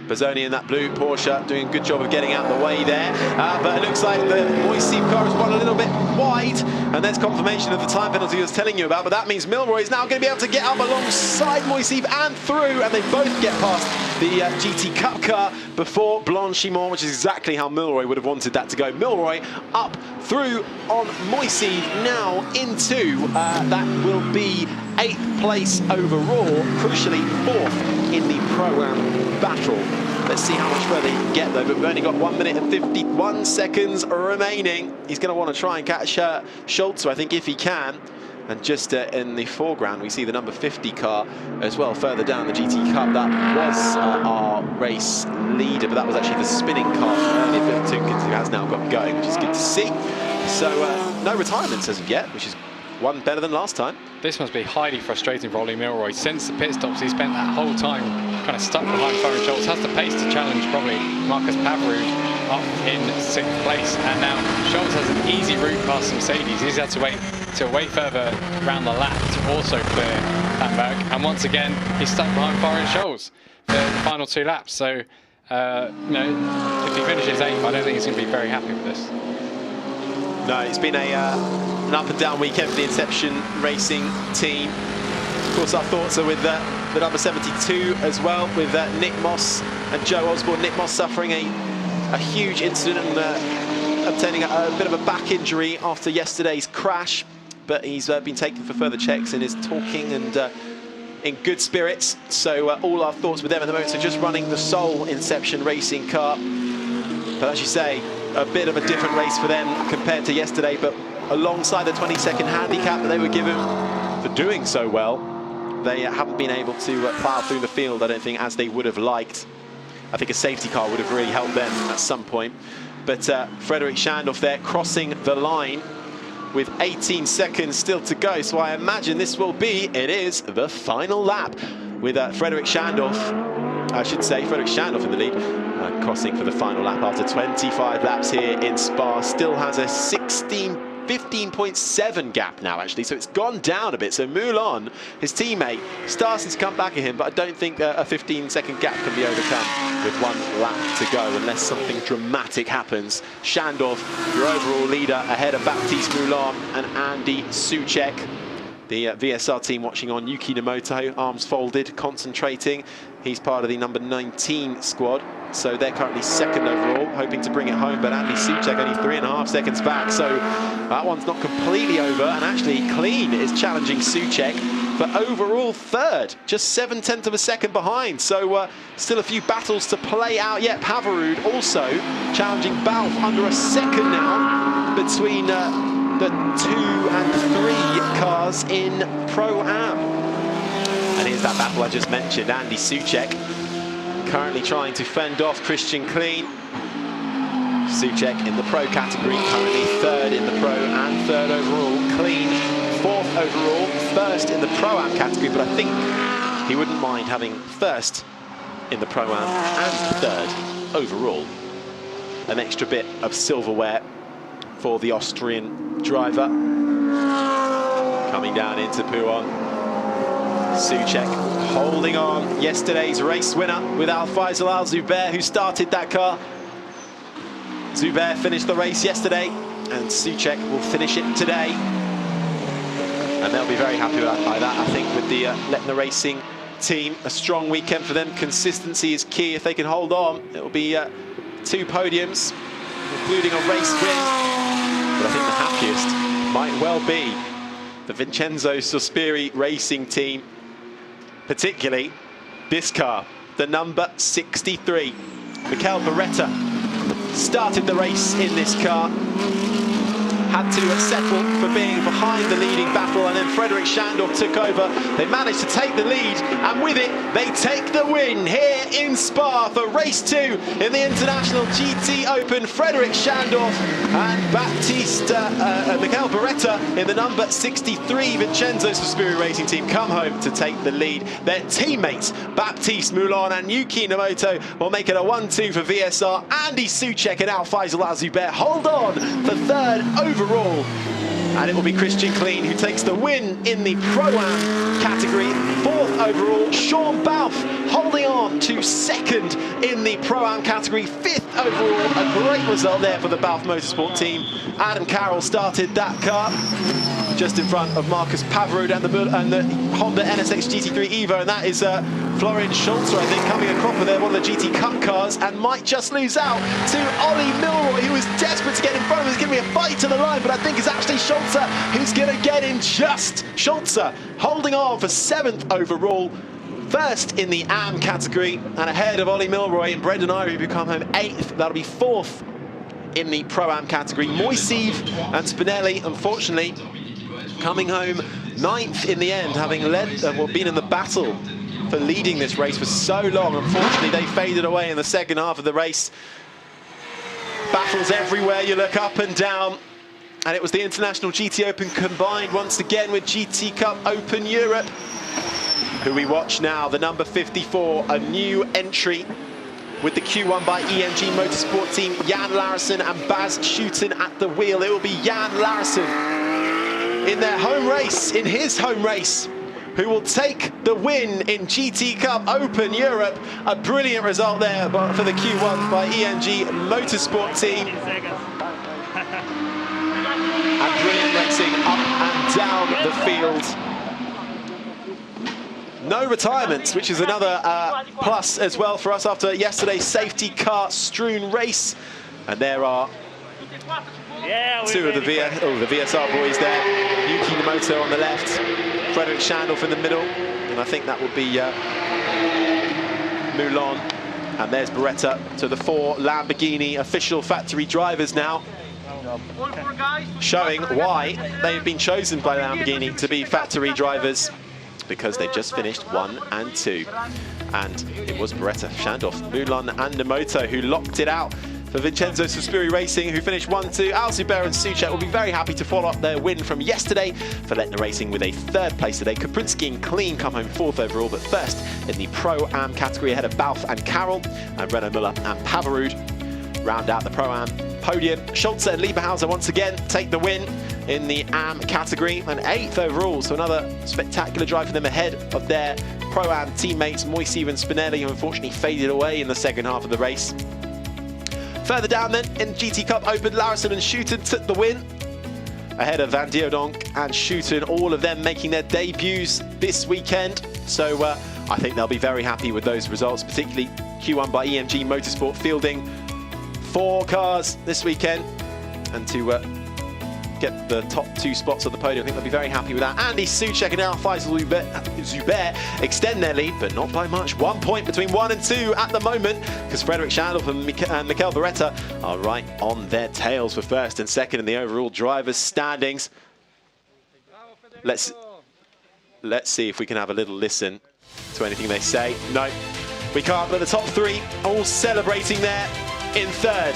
Bozzoni in that blue Porsche doing a good job of getting out of the way there. But it looks like the Moiseev car has run a little bit wide. And there's confirmation of the time penalty I was telling you about. But that means Milroy is now going to be able to get up alongside Moiseev and through. And they both get past the GT Cup car before Blanchimont, which is exactly how Milroy would have wanted that to go. Milroy up through on Moiseev now into, that will be 8th place overall, crucially 4th in the Pro-Am battle. Let's see how much further he can get though, but we've only got 1 minute and 51 seconds remaining. He's going to want to try and catch Schulze, I think, if he can. And just in the foreground, we see the number 50 car as well, further down the GT Cup. That was our race leader, but that was actually the spinning car earlier, Philip Tunkens, who has now got going, which is good to see. So no retirements as of yet, which is one better than last time. This must be highly frustrating for Ollie Milroy. Since the pit stops, he spent that whole time kind of stuck behind Florian Schulze. Has the pace to challenge probably Marcus Pavarud up in 6th place. And now Schulze has an easy route past Mercedes. He's had to wait till way further around the lap to also clear Hamburg. And once again, he's stuck behind Florian Schulze for the final 2 laps. So, you know, if he finishes 8th, I don't think he's going to be very happy with this. No, it's been an up and down weekend for the Inception Racing team. Of course, our thoughts are with the number 72 as well, with Nick Moss and Joe Osborne. Nick Moss suffering a huge incident and obtaining a bit of a back injury after yesterday's crash, but he's been taken for further checks and is talking and in good spirits. So all our thoughts with them at the moment. So just running the sole Inception Racing car. But as you say, a bit of a different race for them compared to yesterday, but alongside the 20-second handicap that they were given for doing so well, they haven't been able to plough through the field, I don't think, as they would have liked. I think a safety car would have really helped them at some point. But Frederick Schandorf there crossing the line with 18 seconds still to go. So I imagine this will be, it is, the final lap with Frederick Schandorf, I should say, Frederick Schandorf in the lead, crossing for the final lap after 25 laps here in Spa. Still has a 15.7 gap now, actually, so it's gone down a bit. So Moulon, his teammate, starting to come back at him, but I don't think a 15-second gap can be overcome with 1 lap to go unless something dramatic happens. Schandorf, your overall leader, ahead of Baptiste Moulon and Andy Soucek. The VSR team watching on. Yuki Nomoto, arms folded, concentrating. He's part of the number 19 squad. So they're currently 2nd overall, hoping to bring it home. But Andy Soucek only 3.5 seconds back. So that one's not completely over. And actually, Clean is challenging Soucek for overall 3rd, just 0.7 of a second behind. So still a few battles to play out yet. Pavarud also challenging Balf under a second now. between the 2 and 3 cars in Pro-Am. And here's that battle I just mentioned. Andy Souček currently trying to fend off Christian Clean. Souček in the Pro category, currently 3rd in the Pro and 3rd overall. Clean 4th overall, 1st in the Pro-Am category, but I think he wouldn't mind having 1st in the Pro-Am and 3rd overall. An extra bit of silverware for the Austrian driver. Coming down into Puon. Souček holding on. Yesterday's race winner with Al-Faisal Al-Zubair, who started that car. Zubair finished the race yesterday, and Souček will finish it today. And they'll be very happy by that, I think, with the Letna Racing team. A strong weekend for them. Consistency is key. If they can hold on, it will be 2 podiums, including a race win. But I think the happiest might well be the Vincenzo Sospiri Racing team, particularly this car, the number 63. Mikel Beretta started the race in this car, had to settle for being behind the leading battle, and then Frederik Schandorf took over. They managed to take the lead, and with it, they take the win here in Spa for race 2 in the International GTOpen. Frederik Schandorf and Mikel Beretta in the number 63 Vincenzo Sospiri Racing team come home to take the lead. Their teammates, Baptiste Moulon and Yuki Nomoto, will make it a 1-2 for VSR. Andy Souček and Al-Faisal Al-Zubair hold on for 3rd overall. And it will be Christian Clean who takes the win in the Pro-Am category. 4th overall, Sean Balfe holding on to 2nd in the Pro-Am category. 5th overall, a great result there for the Balfe Motorsport team. Adam Carroll started that car just in front of Marcus Pavarud and the Honda NSX GT3 Evo, and that is Florian Schulze, I think, coming across with one of the GT Cup cars, and might just lose out to Ollie Milroy, who was desperate to get in front of him. It's going to be a fight to the line, but I think it's actually Schulze who's going to get in just. Schulze holding on for 7th overall, 1st in the AM category, and ahead of Ollie Milroy and Brendan Irie, who come home 8th. That'll be 4th in the Pro-Am category. Moiseev and Spinelli, unfortunately, coming home 9th in the end, having been in the battle for leading this race for so long. Unfortunately, they faded away in the second half of the race. Battles everywhere, you look up and down. And it was the International GTOpen combined once again with GT Cup Open Europe, who we watch now, the number 54, a new entry with the Q1 by EMG Motorsport team, Jan Larsen and Bas Schuten at the wheel. It will be Jan Larsen in their home race, in his home race, who will take the win in GT Cup Open Europe. A brilliant result there for the Q1 by EMG Motorsport team. And brilliant racing up and down the field. No retirements, which is another plus as well for us after yesterday's safety car strewn race. And there are 2 of the VSR boys there. Yuki Nomoto on the left, Frederik Schandorf in the middle, and I think that will be Moulon. And there's Beretta to the 4 Lamborghini official factory drivers now, showing why they've been chosen by Lamborghini to be factory drivers, because they just finished 1 and 2. And it was Beretta, Schandorf, Moulon and Nomoto who locked it out for Vincenzo Sospiri Racing, who finished 1-2. Al-Zubair and Souček will be very happy to follow up their win from yesterday for Letna Racing with a 3rd place today. Kaprinski and Clean come home 4th overall, but 1st in the Pro-Am category ahead of Balfe and Carroll, and Renaud Muller and Pavarud round out the Pro-Am podium. Schulze and Lieberhauser once again take the win in the AM category, and 8th overall, so another spectacular drive for them ahead of their Pro-Am teammates Moiseev and Spinelli, who unfortunately faded away in the second half of the race. Further down then, in GT Cup Open, Larsen and Schuten took the win ahead of Van Dierdonk and Schuten, all of them making their debuts this weekend. So I think they'll be very happy with those results, particularly Q1 by EMG Motorsport fielding 4 cars this weekend, and to get the top 2 spots on the podium. I think they'll be very happy with that. Andy Soucek and Faisal Zubair extend their lead, but not by much. 1 point between 1 and 2 at the moment, because Frederick Schandorf and Mikel Beretta are right on their tails for first and second in the overall drivers' standings. Let's see if we can have a little listen to anything they say. No, we can't, but the top 3 all celebrating there in third.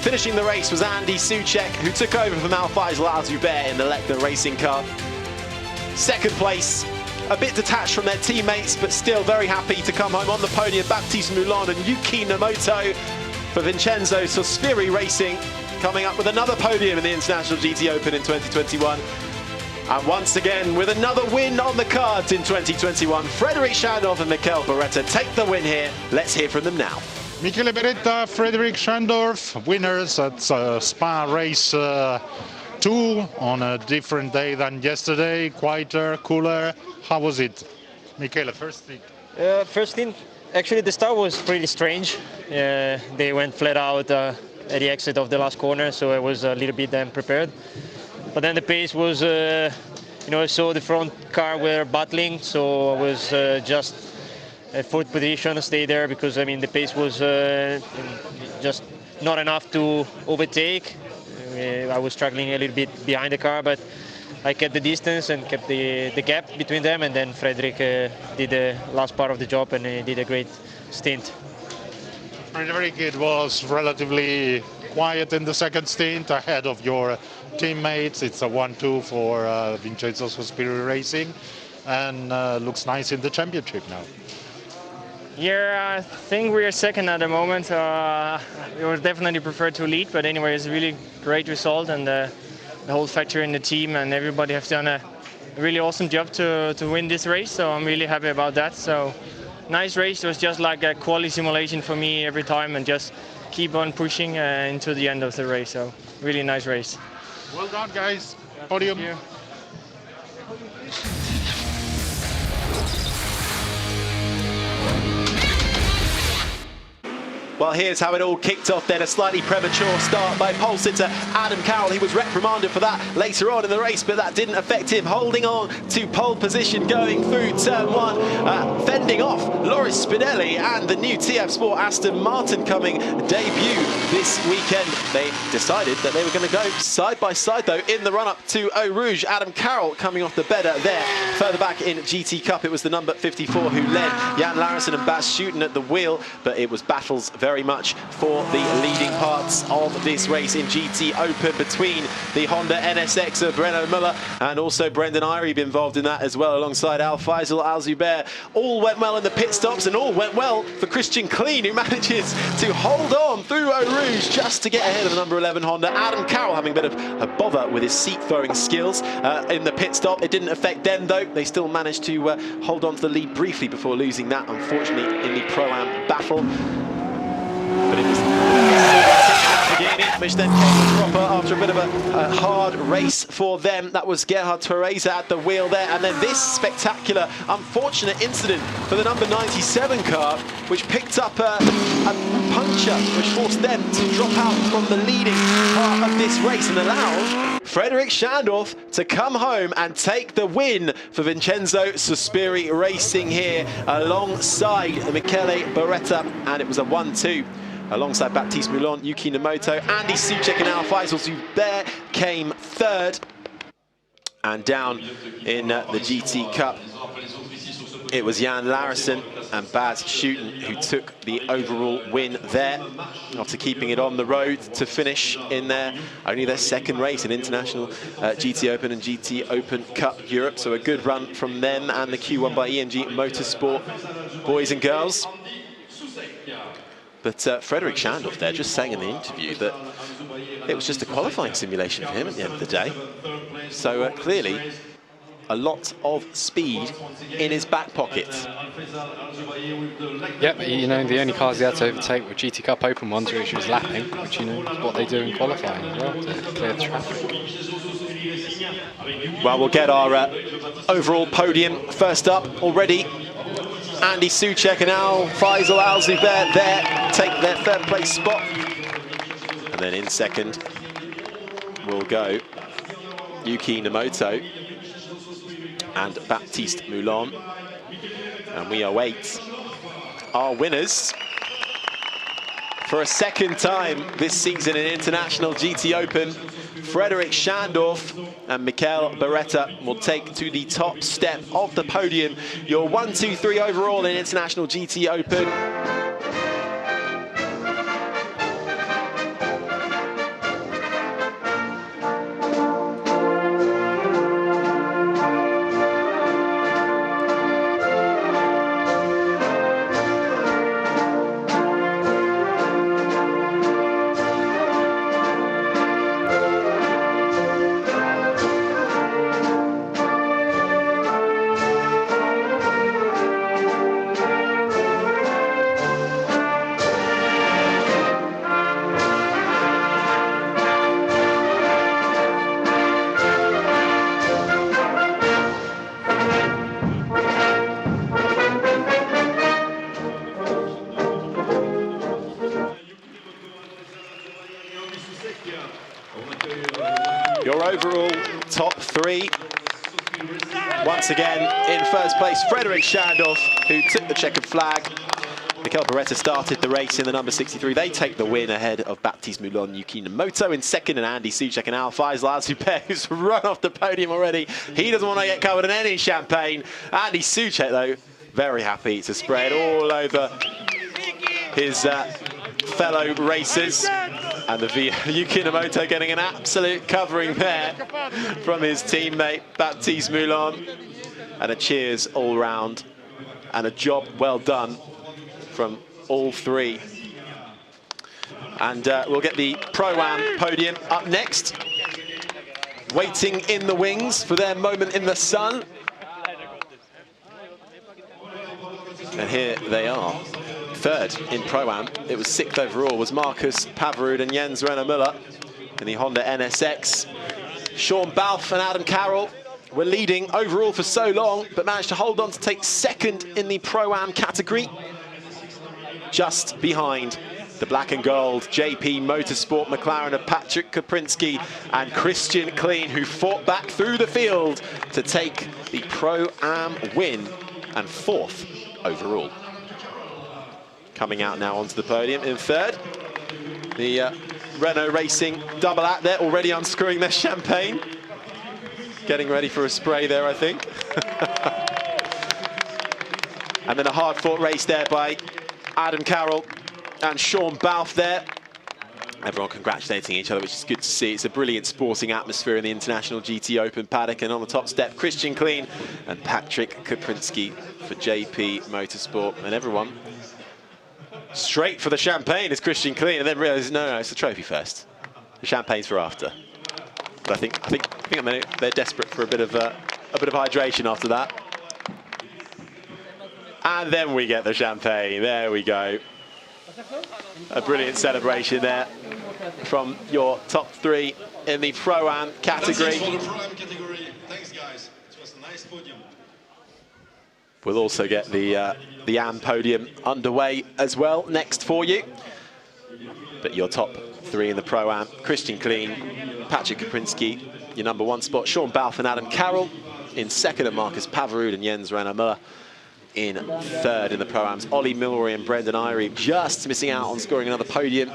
Finishing the race was Andy Soucek, who took over from Faisal Zubair in the Leclerc Racing car. Second place, a bit detached from their teammates, but still very happy to come home on the podium. Baptiste Moulin and Yuki Nomoto for Vincenzo Sospiri Racing, coming up with another podium in the International GT Open in 2021. And once again, with another win on the cards in 2021, Frederick Schandorf and Mikel Beretta take the win here. Let's hear from them now. Michele Beretta, Frederick Schandorf, winners at Spa Race 2 on a different day than yesterday, quieter, cooler. How was it? Michele, first thing. First thing, actually the start was pretty strange. They went flat out at the exit of the last corner, so I was a little bit unprepared. But then the pace was, I saw the front car were battling, so I was just at fourth position, stay there, because the pace was just not enough to overtake. I was struggling a little bit behind the car, but I kept the distance and kept the gap between them, and then Frederick did the last part of the job and did a great stint. Frederick, it was relatively quiet in the second stint ahead of your teammates. It's a 1-2 for Vincenzo Sospiri Racing, and looks nice in the championship now. Yeah, I think we are second at the moment. We would definitely prefer to lead, but anyway, it's a really great result, and the whole factory and the team and everybody have done a really awesome job to win this race, so I'm really happy about that. So nice race. It was just like a quality simulation for me every time, and just keep on pushing into the end of the race. So really nice race. Well done, guys. Podium. Thank you. Well, here's how it all kicked off then. A slightly premature start by pole sitter Adam Carroll. He was reprimanded for that later on in the race, but that didn't affect him. Holding on to pole position going through turn 1, fending off Loris Spinelli and the new TF Sport Aston Martin coming debut this weekend. They decided that they were going to go side by side, though, in the run-up to Eau Rouge. Adam Carroll coming off the better there. Further back in GT Cup, it was the number 54 who led, Jan Larison and Bas Schouten at the wheel, but it was battles very much for the leading parts of this race in GT Open between the Honda NSX of Renaud Muller and also Brendan Irie involved in that as well, alongside Faisal Zubair. All went well in the pit stops, and all went well for Christian Kleen, who manages to hold on through Eau Rouge just to get ahead of the number 11 Honda. Adam Carroll having a bit of a bother with his seat throwing skills in the pit stop. It didn't affect them, though. They still managed to hold on to the lead briefly before losing that, unfortunately, in the Pro-Am battle. But it was which then came proper after a bit of a hard race for them. That was Gerhard Theresa at the wheel there, and then this spectacular, unfortunate incident for the number 97 car, which picked up a puncture, which forced them to drop out from the leading part of this race and allowed Frederick Schandorf to come home and take the win for Vincenzo Sospiri Racing here alongside Michele Beretta, and it was a 1-2. Alongside Baptiste Moulin, Yuki Nomoto, Andy Soucek and Faisal Zubair came third. And down in the GT Cup, it was Jan Larison and Bas Schouten who took the overall win there, after keeping it on the road to finish in only their second race in International GT Open and GT Open Cup Europe. So a good run from them and the Q1 by EMG Motorsport boys and girls. But Frederick Schandorf there just saying in the interview that it was just a qualifying simulation for him at the end of the day. So clearly a lot of speed in his back pocket. Yep, the only cars he had to overtake were GT Cup Open ones, which was lapping, which is what they do in qualifying as well, to clear the traffic. Well, we'll get our overall podium first up already. Andy Soucek and Faisal Zubair there take their third place spot. And then in second will go Yuki Namoto and Baptiste Moulon. And we await our winners for a second time this season in International GT Open. Frederick Schandorf and Mikel Beretta will take to the top step of the podium. Your 1, 2, 3 overall in International GT Open. Your overall top 3. Once again, in first place, Frederick Schandorf, who took the checkered flag. Mikel Beretta started the race in the number 63. They take the win ahead of Baptiste Moulon, Yuki Namoto in second, and Andy Soucek and Al Faisal Zubair, who's run off the podium already. He doesn't want to get covered in any champagne. Andy Soucek, though, very happy to spray it all over his fellow racers. And the Yuki Namoto getting an absolute covering there from his teammate, Baptiste Moulon. And a cheers all round. And a job well done from all 3. And we'll get the Pro-Am podium up next. Waiting in the wings for their moment in the sun. And here they are. Third in Pro-Am. It was 6th overall, was Marcus Pavarud and Jens Renner-Müller in the Honda NSX. Sean Balfe and Adam Carroll were leading overall for so long, but managed to hold on to take 2nd in the Pro-Am category. Just behind the black and gold JP Motorsport McLaren of Patrick Kaprinski and Christian Kleen, who fought back through the field to take the Pro-Am win and 4th overall. Coming out now onto the podium in 3rd. The Renault Racing double act there, already unscrewing their champagne. Getting ready for a spray there, I think. And then a hard-fought race there by Adam Carroll and Sean Balfe there. Everyone congratulating each other, which is good to see. It's a brilliant sporting atmosphere in the International GT Open paddock. And on the top step, Christian Kleen and Patrick Kaprinski for JP Motorsport. And everyone straight for the champagne as Christian Kleen, and then realised, no, it's the trophy first. The champagne's for after. But I think they're desperate for a bit of hydration after that. And then we get the champagne. There we go. A brilliant celebration there from your top 3 in the Pro-Am category. That's it for the Pro-Am category. Thanks, guys. It was a nice podium. We'll also get the AM podium underway as well next for you. But your top 3 in the Pro-Am: Christian Kleen, Patrick Kaprinski, your number 1 spot, Sean Balfe and Adam Carroll. In 2nd are Marcus Pavarud and Jens Renner-Müller. In 3rd in the Pro-Ams, Ollie Milroy and Brendan Irie just missing out on scoring another podium.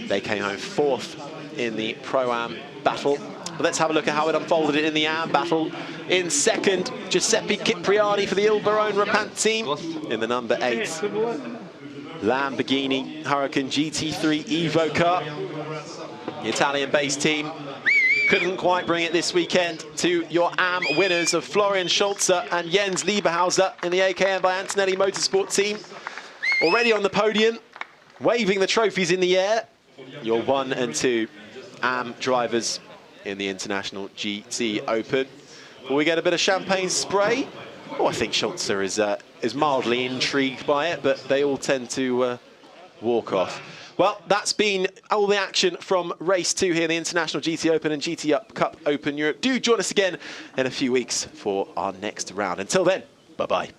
They came home 4th in the Pro-Am battle. But let's have a look at how it unfolded in the AM battle. In 2nd, Giuseppe Cipriani for the Il Barone Rapant team in the number 8 Lamborghini Huracan GT3 Evo car. The Italian-based team couldn't quite bring it this weekend to your AM winners of Florian Scholzer and Jens Lieberhauser in the AKM by Antonelli Motorsport team. Already on the podium, waving the trophies in the air. Your 1 and 2 AM drivers in the International GT Open. Will we get a bit of champagne spray? Oh, I think Scholzer is mildly intrigued by it, but they all tend to walk off. Well, that's been all the action from race 2 here in the International GT Open and GT Cup Open Europe. Do join us again in a few weeks for our next round. Until then, bye-bye.